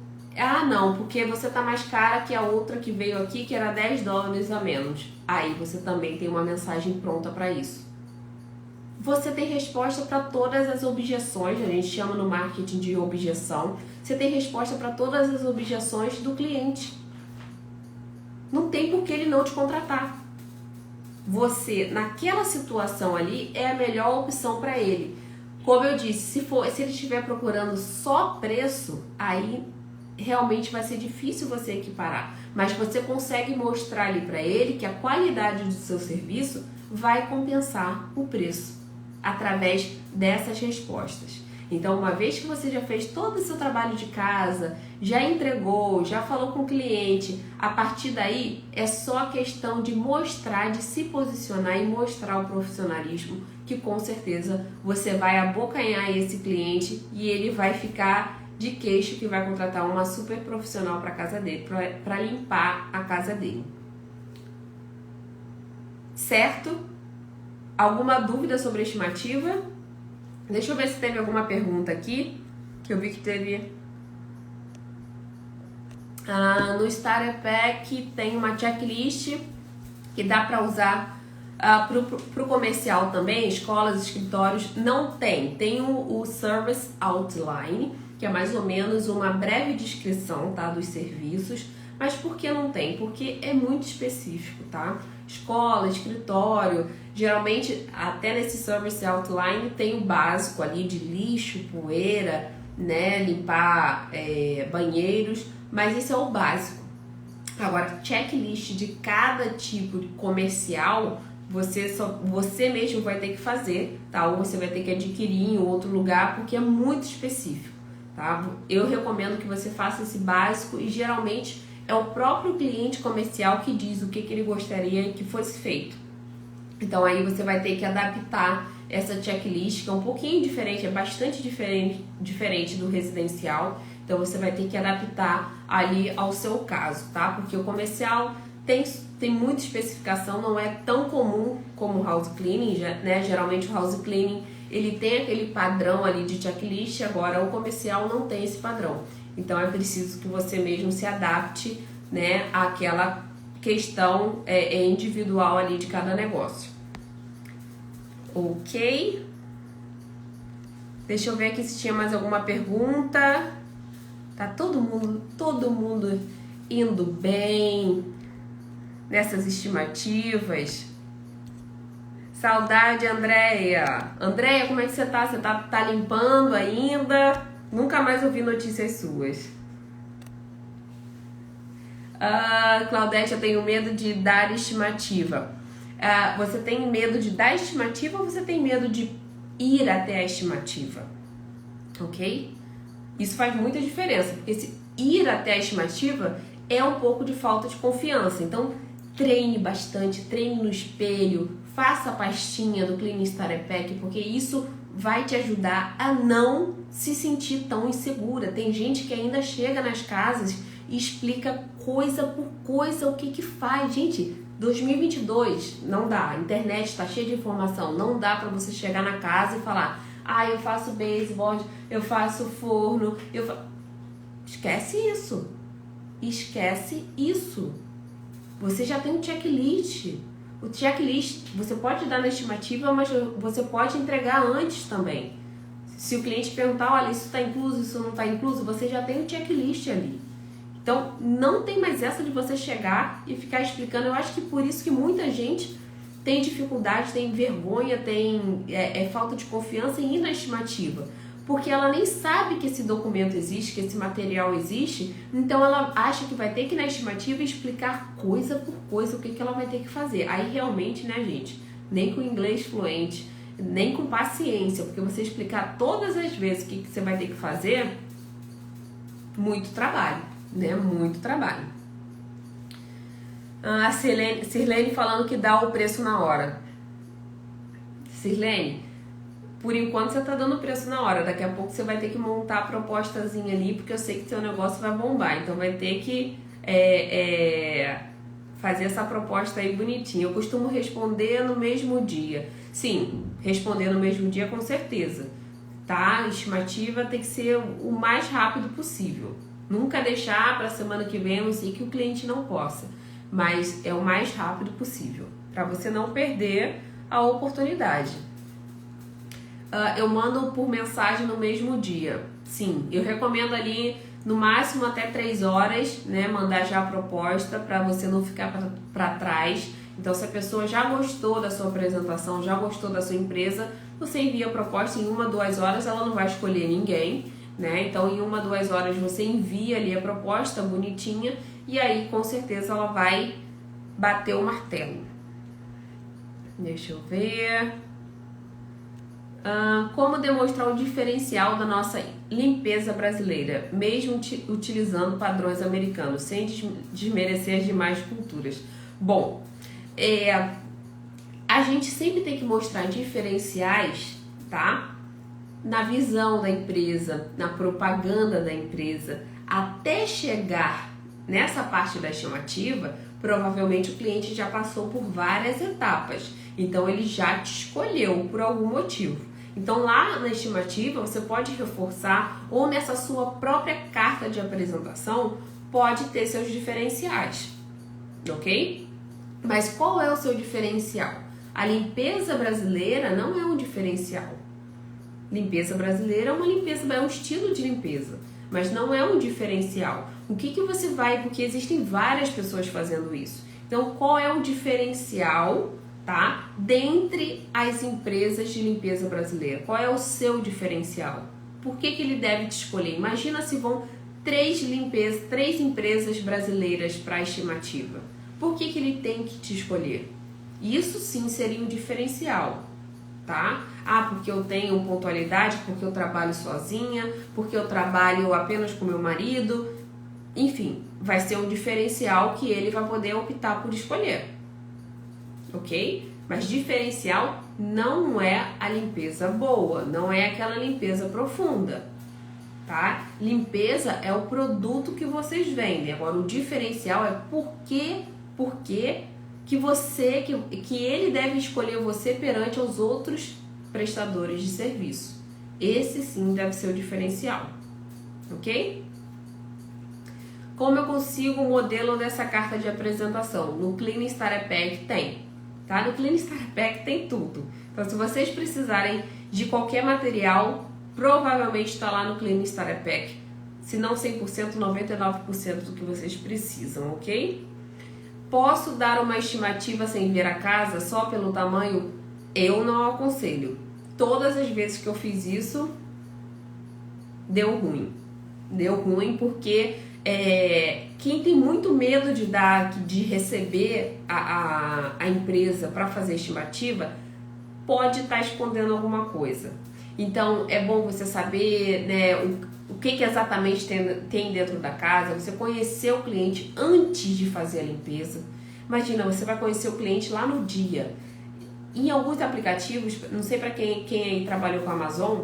não, porque você tá mais cara que a outra que veio aqui, que era $10 a menos. Aí você também tem uma mensagem pronta para isso. Você tem resposta para todas as objeções, a gente chama no marketing de objeção. Você tem resposta para todas as objeções do cliente. Não tem por que ele não te contratar. Você, naquela situação ali, é a melhor opção para ele. Como eu disse, se ele estiver procurando só preço, aí realmente vai ser difícil você equiparar. Mas você consegue mostrar ali para ele que a qualidade do seu serviço vai compensar o preço através dessas respostas. Então, uma vez que você já fez todo o seu trabalho de casa, já entregou, já falou com o cliente, a partir daí é só questão de mostrar, de se posicionar e mostrar o profissionalismo, que com certeza você vai abocanhar esse cliente e ele vai ficar de queixo que vai contratar uma super profissional para casa dele, para limpar a casa dele. Certo? Alguma dúvida sobre a estimativa? Deixa eu ver se teve alguma pergunta aqui, que eu vi que teve. No Starter Pack tem uma checklist que dá para usar para o comercial também, escolas, escritórios. Não tem. Tem o Service Outline, que é mais ou menos uma breve descrição, tá, dos serviços. Mas por que não tem? Porque é muito específico, tá? Escola, escritório, geralmente até nesse Service Outline tem o básico ali de lixo, poeira, né? Limpar banheiros, mas isso é o básico. Agora, checklist de cada tipo de comercial, você mesmo vai ter que fazer, tá? Ou você vai ter que adquirir em outro lugar, porque é muito específico, tá? Eu recomendo que você faça esse básico e geralmente é o próprio cliente comercial que diz o que ele gostaria que fosse feito. Então aí você vai ter que adaptar essa checklist, que é um pouquinho diferente, é bastante diferente do residencial. Então você vai ter que adaptar ali ao seu caso, tá? Porque o comercial tem muita especificação, não é tão comum como o house cleaning, né? Geralmente o house cleaning ele tem aquele padrão ali de checklist, agora o comercial não tem esse padrão. Então é preciso que você mesmo se adapte, né, àquela questão individual ali de cada negócio. Ok? Deixa eu ver aqui se tinha mais alguma pergunta. Tá todo mundo indo bem nessas estimativas. Saudade, Andréia. Andréia, como é que você tá? Você tá limpando ainda? Nunca mais ouvi notícias suas. Claudete, eu tenho medo de dar estimativa. Você tem medo de dar estimativa ou você tem medo de ir até a estimativa, ok? Isso faz muita diferença, porque esse ir até a estimativa é um pouco de falta de confiança. Então, treine bastante, treine no espelho, faça a pastinha do Clean Starter Pack, porque isso vai te ajudar a não se sentir tão insegura. Tem gente que ainda chega nas casas e explica coisa por coisa o que faz. Gente, 2022 não dá, a internet está cheia de informação, não dá para você chegar na casa e falar: ah, eu faço baseboard, eu faço forno, Esquece isso. Esquece isso. Você já tem um checklist. O checklist você pode dar na estimativa, mas você pode entregar antes também. Se o cliente perguntar: olha, isso está incluso, isso não está incluso, você já tem um checklist ali. Então, não tem mais essa de você chegar e ficar explicando. Eu acho que por isso que muita gente tem dificuldade, tem vergonha, tem falta de confiança em ir na estimativa. Porque ela nem sabe que esse documento existe, que esse material existe, então ela acha que vai ter que ir na estimativa e explicar coisa por coisa o que ela vai ter que fazer. Aí realmente, né, gente, nem com inglês fluente, nem com paciência, porque você explicar todas as vezes o que você vai ter que fazer, muito trabalho, né, muito trabalho. A Sirlene falando que dá o preço na hora. Sirlene, por enquanto você tá dando preço na hora, daqui a pouco você vai ter que montar a propostazinha ali, porque eu sei que seu negócio vai bombar, então vai ter que fazer essa proposta aí bonitinha. Eu costumo responder no mesmo dia. Sim, responder no mesmo dia com certeza, tá? A estimativa tem que ser o mais rápido possível. Nunca deixar para semana que vem, eu sei que o cliente não possa, mas é o mais rápido possível, para você não perder a oportunidade. Eu mando por mensagem no mesmo dia. Sim, eu recomendo ali no máximo até 3 horas, né? Mandar já a proposta para você não ficar para trás. Então, se a pessoa já gostou da sua apresentação, já gostou da sua empresa, você envia a proposta em 1, 2 horas, ela não vai escolher ninguém, né? Então, em 1, 2 horas você envia ali a proposta bonitinha e aí com certeza ela vai bater o martelo. Deixa eu ver. Como demonstrar o diferencial da nossa limpeza brasileira, mesmo utilizando padrões americanos, sem desmerecer as demais culturas? Bom, a gente sempre tem que mostrar diferenciais, tá? Na visão da empresa, na propaganda da empresa, até chegar nessa parte da estimativa. Provavelmente o cliente já passou por várias etapas, então ele já te escolheu por algum motivo. Então lá na estimativa você pode reforçar, ou nessa sua própria carta de apresentação pode ter seus diferenciais, ok? Mas qual é o seu diferencial? A limpeza brasileira não é um diferencial. Limpeza brasileira é uma limpeza, é um estilo de limpeza, mas não é um diferencial. O que você vai, porque existem várias pessoas fazendo isso. Então, qual é o diferencial, tá? Dentre as empresas de limpeza brasileira. Qual é o seu diferencial? Por que ele deve te escolher? Imagina se vão 3 empresas brasileiras para a estimativa. Por que ele tem que te escolher? Isso sim seria um diferencial, tá? Porque eu tenho pontualidade, porque eu trabalho sozinha, porque eu trabalho apenas com meu marido. Enfim, vai ser um diferencial que ele vai poder optar por escolher, ok? Mas diferencial não é a limpeza boa, não é aquela limpeza profunda, tá? Limpeza é o produto que vocês vendem. Agora, o diferencial é por que ele deve escolher você perante os outros prestadores de serviço. Esse sim deve ser o diferencial, ok? Como eu consigo o modelo dessa carta de apresentação? No Clean Starter Pack tem, tá? No Clean Starter Pack tem tudo. Então, se vocês precisarem de qualquer material, provavelmente está lá no Clean Starter Pack. Se não 100%, 99% do que vocês precisam, ok? Posso dar uma estimativa sem ver a casa só pelo tamanho? Eu não aconselho. Todas as vezes que eu fiz isso, deu ruim. Deu ruim porque quem tem muito medo de receber a empresa para fazer estimativa, pode estar escondendo alguma coisa. Então é bom você saber, né, o que exatamente tem dentro da casa, você conhecer o cliente antes de fazer a limpeza. Imagina, você vai conhecer o cliente lá no dia. Em alguns aplicativos, não sei para quem trabalhou com a Amazon,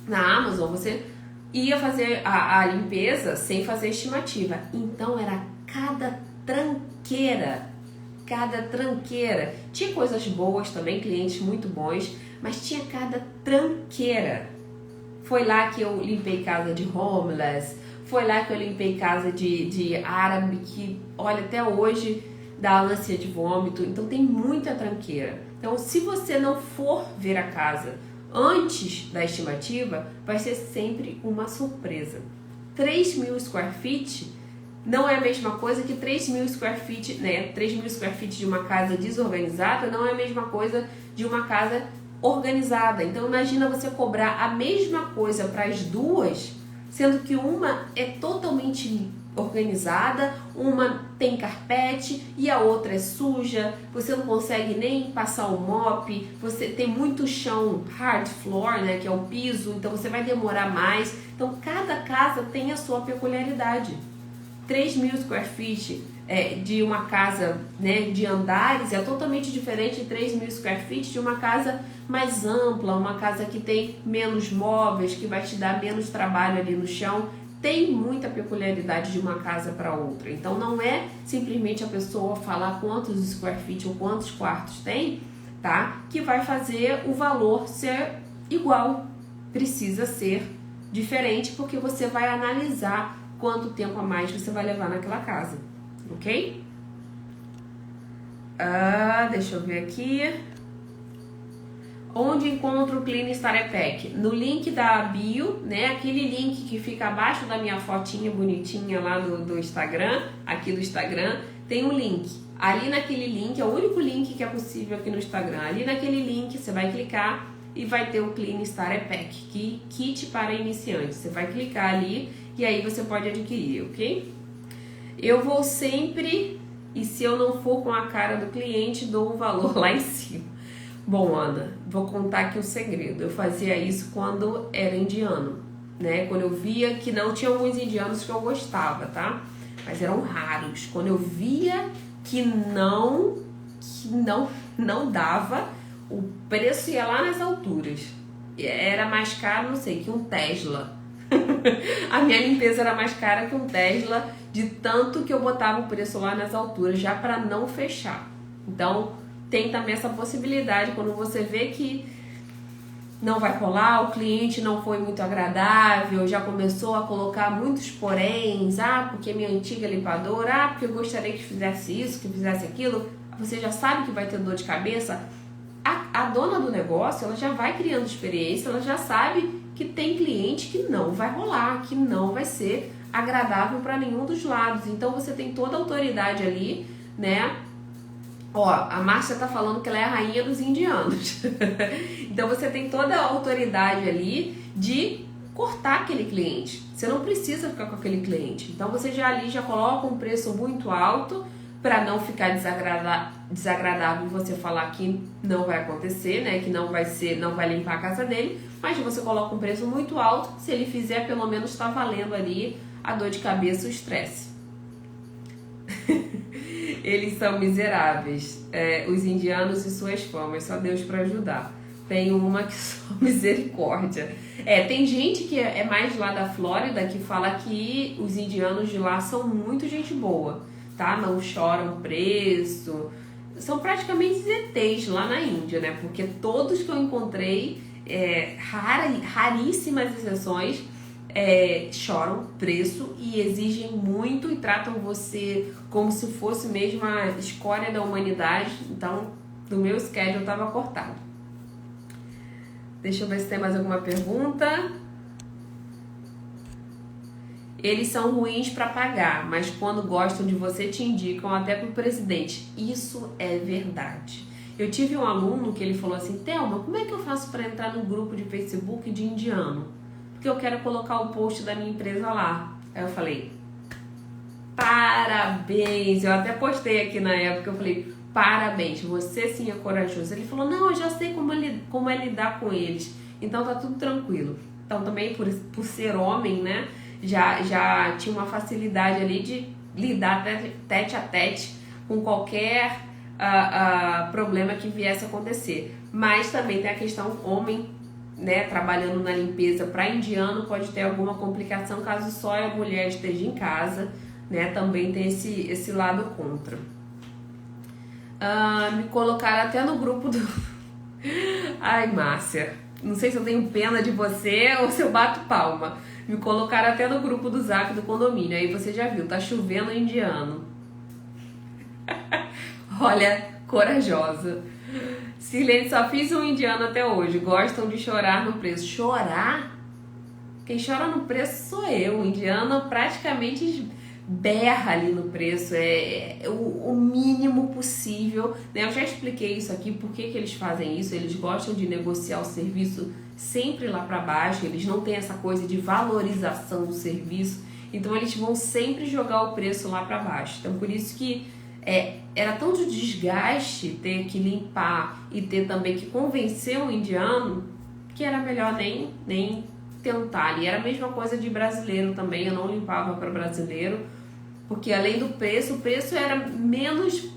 na Amazon você ia fazer a limpeza sem fazer estimativa. Então era cada tranqueira. Tinha coisas boas também, clientes muito bons, mas tinha cada tranqueira. Foi lá que eu limpei casa de homeless, foi lá que eu limpei casa de árabe que, olha, até hoje dá ânsia de vômito. Então tem muita tranqueira. Então se você não for ver a casa antes da estimativa, vai ser sempre uma surpresa. 3.000 square feet não é a mesma coisa que 3.000 square feet, né? 3.000 square feet de uma casa desorganizada não é a mesma coisa de uma casa organizada. Então imagina você cobrar a mesma coisa para as duas, sendo que uma é totalmente organizada, uma tem carpete e a outra é suja, você não consegue nem passar o mop, você tem muito chão hard floor, né, que é o piso, então você vai demorar mais. Então cada casa tem a sua peculiaridade. 3.000 square feet de uma casa, né, de andares é totalmente diferente de 3.000 square feet de uma casa mais ampla, uma casa que tem menos móveis, que vai te dar menos trabalho ali no chão. Tem muita peculiaridade de uma casa para outra. Então não é simplesmente a pessoa falar quantos square feet ou quantos quartos tem, tá? Que vai fazer o valor ser igual. Precisa ser diferente, porque você vai analisar quanto tempo a mais você vai levar naquela casa, ok? Deixa eu ver aqui. Onde encontro o Clean Starter Pack? No link da bio, né? Aquele link que fica abaixo da minha fotinha bonitinha lá do Instagram, aqui do Instagram, tem um link. Ali naquele link, é o único link que é possível aqui no Instagram. Ali naquele link você vai clicar e vai ter o Clean Starter Pack, que kit para iniciantes. Você vai clicar ali e aí você pode adquirir, ok? Eu vou sempre, e se eu não for com a cara do cliente, dou um valor lá em cima. Bom, Ana, vou contar aqui um segredo. Eu fazia isso quando era indiano, né? Quando eu via que não tinha alguns indianos que eu gostava, tá? Mas eram raros. Quando eu via que não dava, o preço ia lá nas alturas. Era mais caro, não sei, que um Tesla. A minha limpeza era mais cara que um Tesla, de tanto que eu botava o preço lá nas alturas, já para não fechar. Então tem também essa possibilidade, quando você vê que não vai rolar, o cliente não foi muito agradável, já começou a colocar muitos poréns, porque minha antiga limpadora, porque eu gostaria que fizesse isso, que fizesse aquilo, você já sabe que vai ter dor de cabeça. A dona do negócio, ela já vai criando experiência, ela já sabe que tem cliente que não vai rolar, que não vai ser agradável para nenhum dos lados. Então você tem toda a autoridade ali, né? Ó, a Márcia tá falando que ela é a rainha dos indianos. Então você tem toda a autoridade ali de cortar aquele cliente. Você não precisa ficar com aquele cliente. Então você já coloca um preço muito alto para não ficar desagradável você falar que não vai acontecer, né? Que não vai limpar a casa dele. Mas você coloca um preço muito alto. Se ele fizer, pelo menos tá valendo ali a dor de cabeça, o estresse. Eles são miseráveis, os indianos e suas famas, só Deus para ajudar. Tem uma que só misericórdia. Tem gente que é mais lá da Flórida que fala que os indianos de lá são muito gente boa, tá? Não choram preço. São praticamente ETs lá na Índia, né? Porque todos que eu encontrei, raríssimas exceções, choram preço e exigem muito e tratam você como se fosse mesmo a escória da humanidade. Então, do meu schedule estava cortado. Deixa eu ver se tem mais alguma pergunta. Eles são ruins para pagar, mas quando gostam de você te indicam até pro presidente. Isso é verdade. Eu tive um aluno que ele falou assim: Thelma, como é que eu faço para entrar no grupo de Facebook de indiano? Porque eu quero colocar o post da minha empresa lá. Aí eu falei, parabéns! Eu até postei aqui na época, eu falei, parabéns, você sim é corajoso. Ele falou, não, eu já sei como é lidar com eles, então tá tudo tranquilo. Então também por ser homem, né, já tinha uma facilidade ali de lidar tete a tete com qualquer problema que viesse a acontecer. Mas também tem a questão homem, né, trabalhando na limpeza para indiano pode ter alguma complicação caso só a mulher esteja em casa, né, também tem esse lado contra. Me colocaram até no grupo do... Ai, Márcia, não sei se eu tenho pena de você ou se eu bato palma. Me colocaram até no grupo do Zap do condomínio, aí você já viu, tá chovendo indiano. Olha, corajosa. Sirlene, só fiz um indiano até hoje. Gostam de chorar no preço. Chorar? Quem chora no preço sou eu. O indiano praticamente berra ali no preço. É o mínimo possível. Né? Eu já expliquei isso aqui, por que eles fazem isso. Eles gostam de negociar o serviço sempre lá para baixo. Eles não têm essa coisa de valorização do serviço. Então eles vão sempre jogar o preço lá para baixo. Então por isso que era tanto desgaste ter que limpar e ter também que convencer um indiano que era melhor nem tentar. E era a mesma coisa de brasileiro também, eu não limpava para brasileiro, porque além do preço, o preço era menos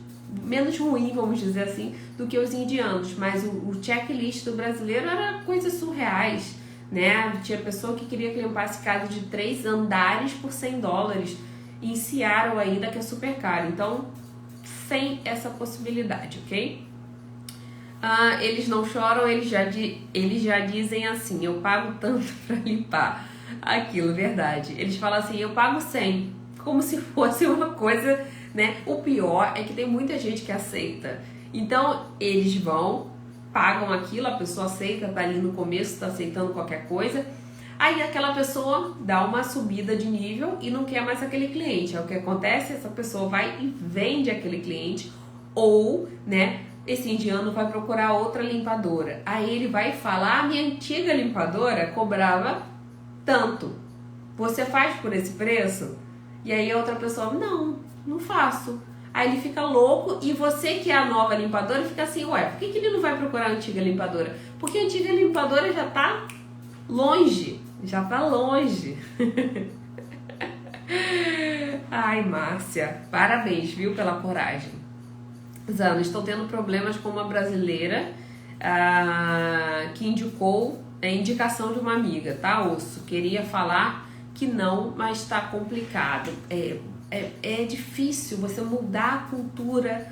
ruim, vamos dizer assim, do que os indianos. Mas o checklist do brasileiro era coisas surreais, né? Tinha pessoa que queria que limpasse casa de 3 andares por $100, e em Seattle ainda, que é super caro. Então, sem essa possibilidade, ok? Eles não choram, eles já dizem assim, eu pago tanto para limpar aquilo, verdade. Eles falam assim, eu pago 100, como se fosse uma coisa, né? O pior é que tem muita gente que aceita. Então, eles vão, pagam aquilo, a pessoa aceita, tá ali no começo, tá aceitando qualquer coisa. Aí aquela pessoa dá uma subida de nível e não quer mais aquele cliente. É o que acontece, essa pessoa vai e vende aquele cliente, ou, né, esse indiano vai procurar outra limpadora. Aí ele vai falar, minha antiga limpadora cobrava tanto. Você faz por esse preço? E aí a outra pessoa, não faço. Aí ele fica louco e você que é a nova limpadora fica assim, ué, por que ele não vai procurar a antiga limpadora? Porque a antiga limpadora já tá longe. Ai, Márcia, parabéns, viu, pela coragem. Zana, estou tendo problemas com uma brasileira que indicou indicação de uma amiga, tá, osso? Queria falar que não, mas tá complicado. É difícil você mudar a cultura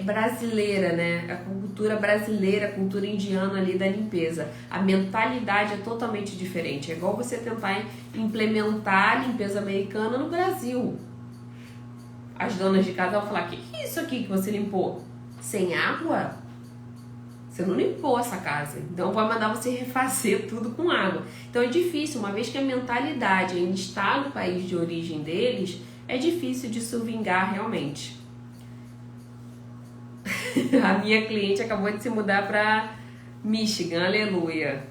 brasileira, né? A cultura brasileira, a cultura indiana ali da limpeza. A mentalidade é totalmente diferente. É igual você tentar implementar a limpeza americana no Brasil. As donas de casa vão falar, o que é isso aqui que você limpou? Sem água? Você não limpou essa casa. Então vai mandar você refazer tudo com água. Então é difícil, uma vez que a mentalidade ainda está no país de origem deles, é difícil de se vingar realmente. A minha cliente acabou de se mudar para Michigan, aleluia.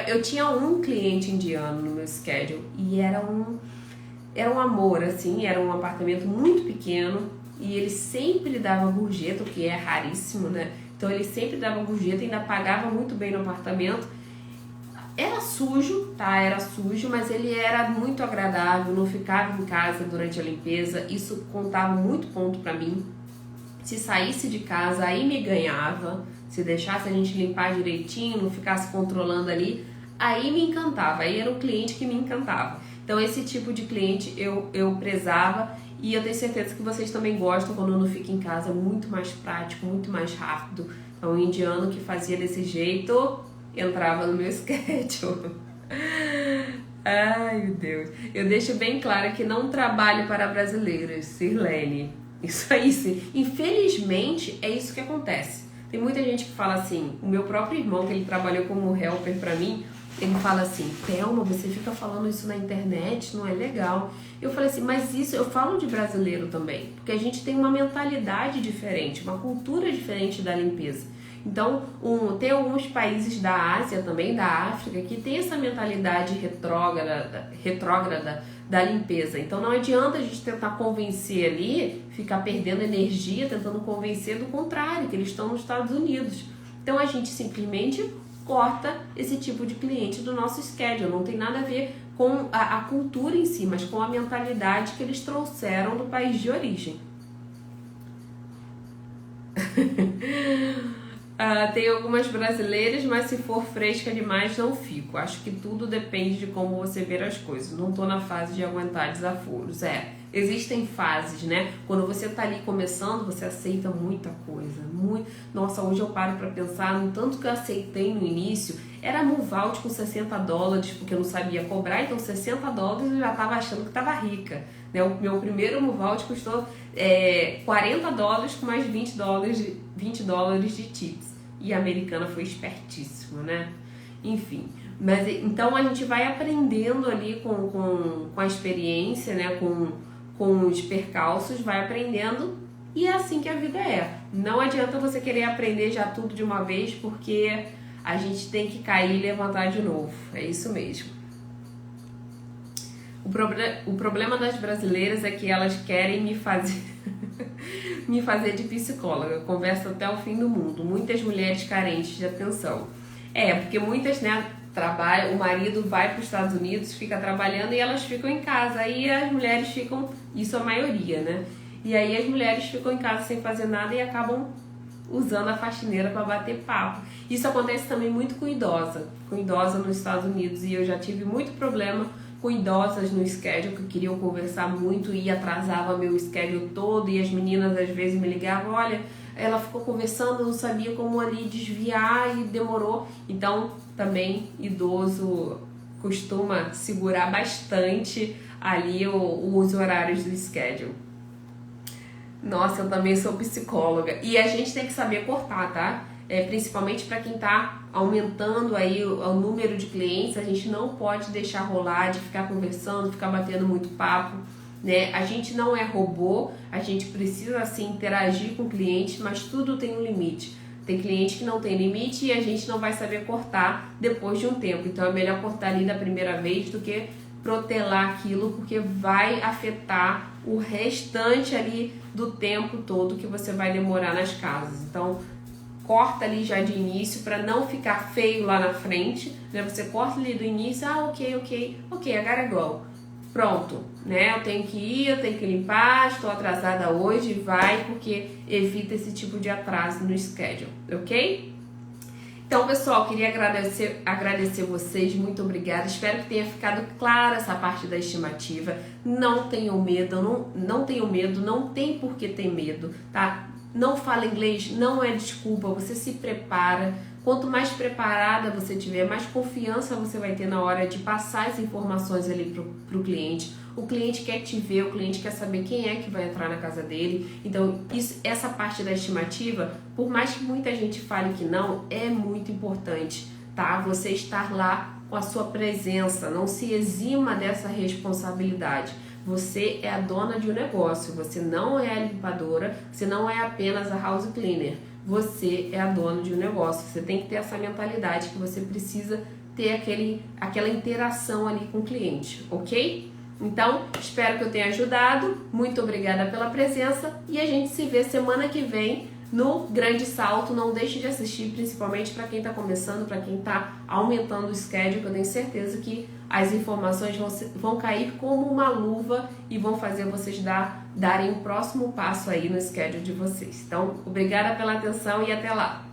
Eu tinha um cliente indiano no meu schedule e era um amor, assim, era um apartamento muito pequeno e ele sempre dava gorjeta, o que é raríssimo, né? Então ele sempre dava gorjeta e ainda pagava muito bem no apartamento. Era sujo, tá? Era sujo, mas ele era muito agradável, não ficava em casa durante a limpeza, isso contava muito ponto pra mim. Se saísse de casa, aí me ganhava. Se deixasse a gente limpar direitinho, não ficasse controlando ali, aí me encantava. Aí era o cliente que me encantava. Então esse tipo de cliente eu prezava e eu tenho certeza que vocês também gostam quando não fica em casa, muito mais prático, muito mais rápido. Então o indiano que fazia desse jeito entrava no meu schedule. Ai, meu Deus. Eu deixo bem claro que não trabalho para brasileiros, Sirlene. Isso aí, sim. Infelizmente, é isso que acontece. Tem muita gente que fala assim, o meu próprio irmão, que ele trabalhou como helper pra mim, ele fala assim, Thelma, você fica falando isso na internet, não é legal. Eu falei assim, mas isso eu falo de brasileiro também, porque a gente tem uma mentalidade diferente, uma cultura diferente da limpeza. Então, tem alguns países da Ásia, também da África, que tem essa mentalidade retrógrada da limpeza. Então, não adianta a gente tentar convencer ali, ficar perdendo energia, tentando convencer do contrário, que eles estão nos Estados Unidos. Então, a gente simplesmente corta esse tipo de cliente do nosso schedule. Não tem nada a ver com a cultura em si, mas com a mentalidade que eles trouxeram do país de origem. Tem algumas brasileiras, mas se for fresca demais não fico. Acho que tudo depende de como você ver as coisas. Não tô na fase de aguentar desaforos. Existem fases, né? Quando você tá ali começando, você aceita muita coisa. Nossa, hoje eu paro pra pensar no tanto que eu aceitei no início. Era move out com $60, porque eu não sabia cobrar, então $60 eu já tava achando que tava rica. Né? O meu primeiro move out custou $40 com mais $20 de tips. E a americana foi espertíssima, né? Enfim, mas então a gente vai aprendendo ali com a experiência, né? Com os percalços, vai aprendendo, e é assim que a vida é. Não adianta você querer aprender já tudo de uma vez, porque a gente tem que cair e levantar de novo. É isso mesmo. O problema das brasileiras é que elas querem me fazer de psicóloga. Eu converso até o fim do mundo. Muitas mulheres carentes de atenção. Porque muitas, né, trabalham, o marido vai para os Estados Unidos, fica trabalhando e elas ficam em casa. Aí as mulheres ficam, isso a maioria, né? E aí as mulheres ficam em casa sem fazer nada e acabam usando a faxineira para bater papo. Isso acontece também muito com idosa nos Estados Unidos, e eu já tive muito problema com idosas no schedule que queriam conversar muito e atrasava meu schedule todo, e as meninas às vezes me ligavam, olha, ela ficou conversando, não sabia como ali desviar e demorou. Então também idoso costuma segurar bastante ali os horários do schedule. Nossa, eu também sou psicóloga e a gente tem que saber cortar, tá? Principalmente para quem tá aumentando aí o número de clientes, a gente não pode deixar rolar de ficar conversando, ficar batendo muito papo, né? A gente não é robô, a gente precisa assim interagir com o cliente, mas tudo tem um limite. Tem cliente que não tem limite e a gente não vai saber cortar depois de um tempo. Então é melhor cortar ali da primeira vez do que protelar aquilo, porque vai afetar o restante ali do tempo todo que você vai demorar nas casas. Então corta ali já de início para não ficar feio lá na frente, né? Você corta ali do início, ok, agora go. Pronto, né? Eu tenho que ir, eu tenho que limpar, estou atrasada hoje, vai, porque evita esse tipo de atraso no schedule, ok? Então, pessoal, queria agradecer vocês, muito obrigada. Espero que tenha ficado clara essa parte da estimativa. Não tenham medo, não tenham medo, não tem por que ter medo, tá? Não fala inglês, não é desculpa, você se prepara. Quanto mais preparada você tiver, mais confiança você vai ter na hora de passar as informações ali pro cliente. O cliente quer te ver, o cliente quer saber quem é que vai entrar na casa dele. Então, essa parte da estimativa, por mais que muita gente fale que não, é muito importante, tá? Você estar lá com a sua presença, não se exima dessa responsabilidade. Você é a dona de um negócio, você não é a limpadora, você não é apenas a house cleaner. Você é a dona de um negócio, você tem que ter essa mentalidade que você precisa ter aquela interação ali com o cliente, ok? Então, espero que eu tenha ajudado, muito obrigada pela presença e a gente se vê semana que vem no Grande Salto. Não deixe de assistir, principalmente para quem está começando, para quem está aumentando o schedule, que eu tenho certeza que as informações vão cair como uma luva e vão fazer vocês darem o próximo passo aí no schedule de vocês. Então, obrigada pela atenção e até lá!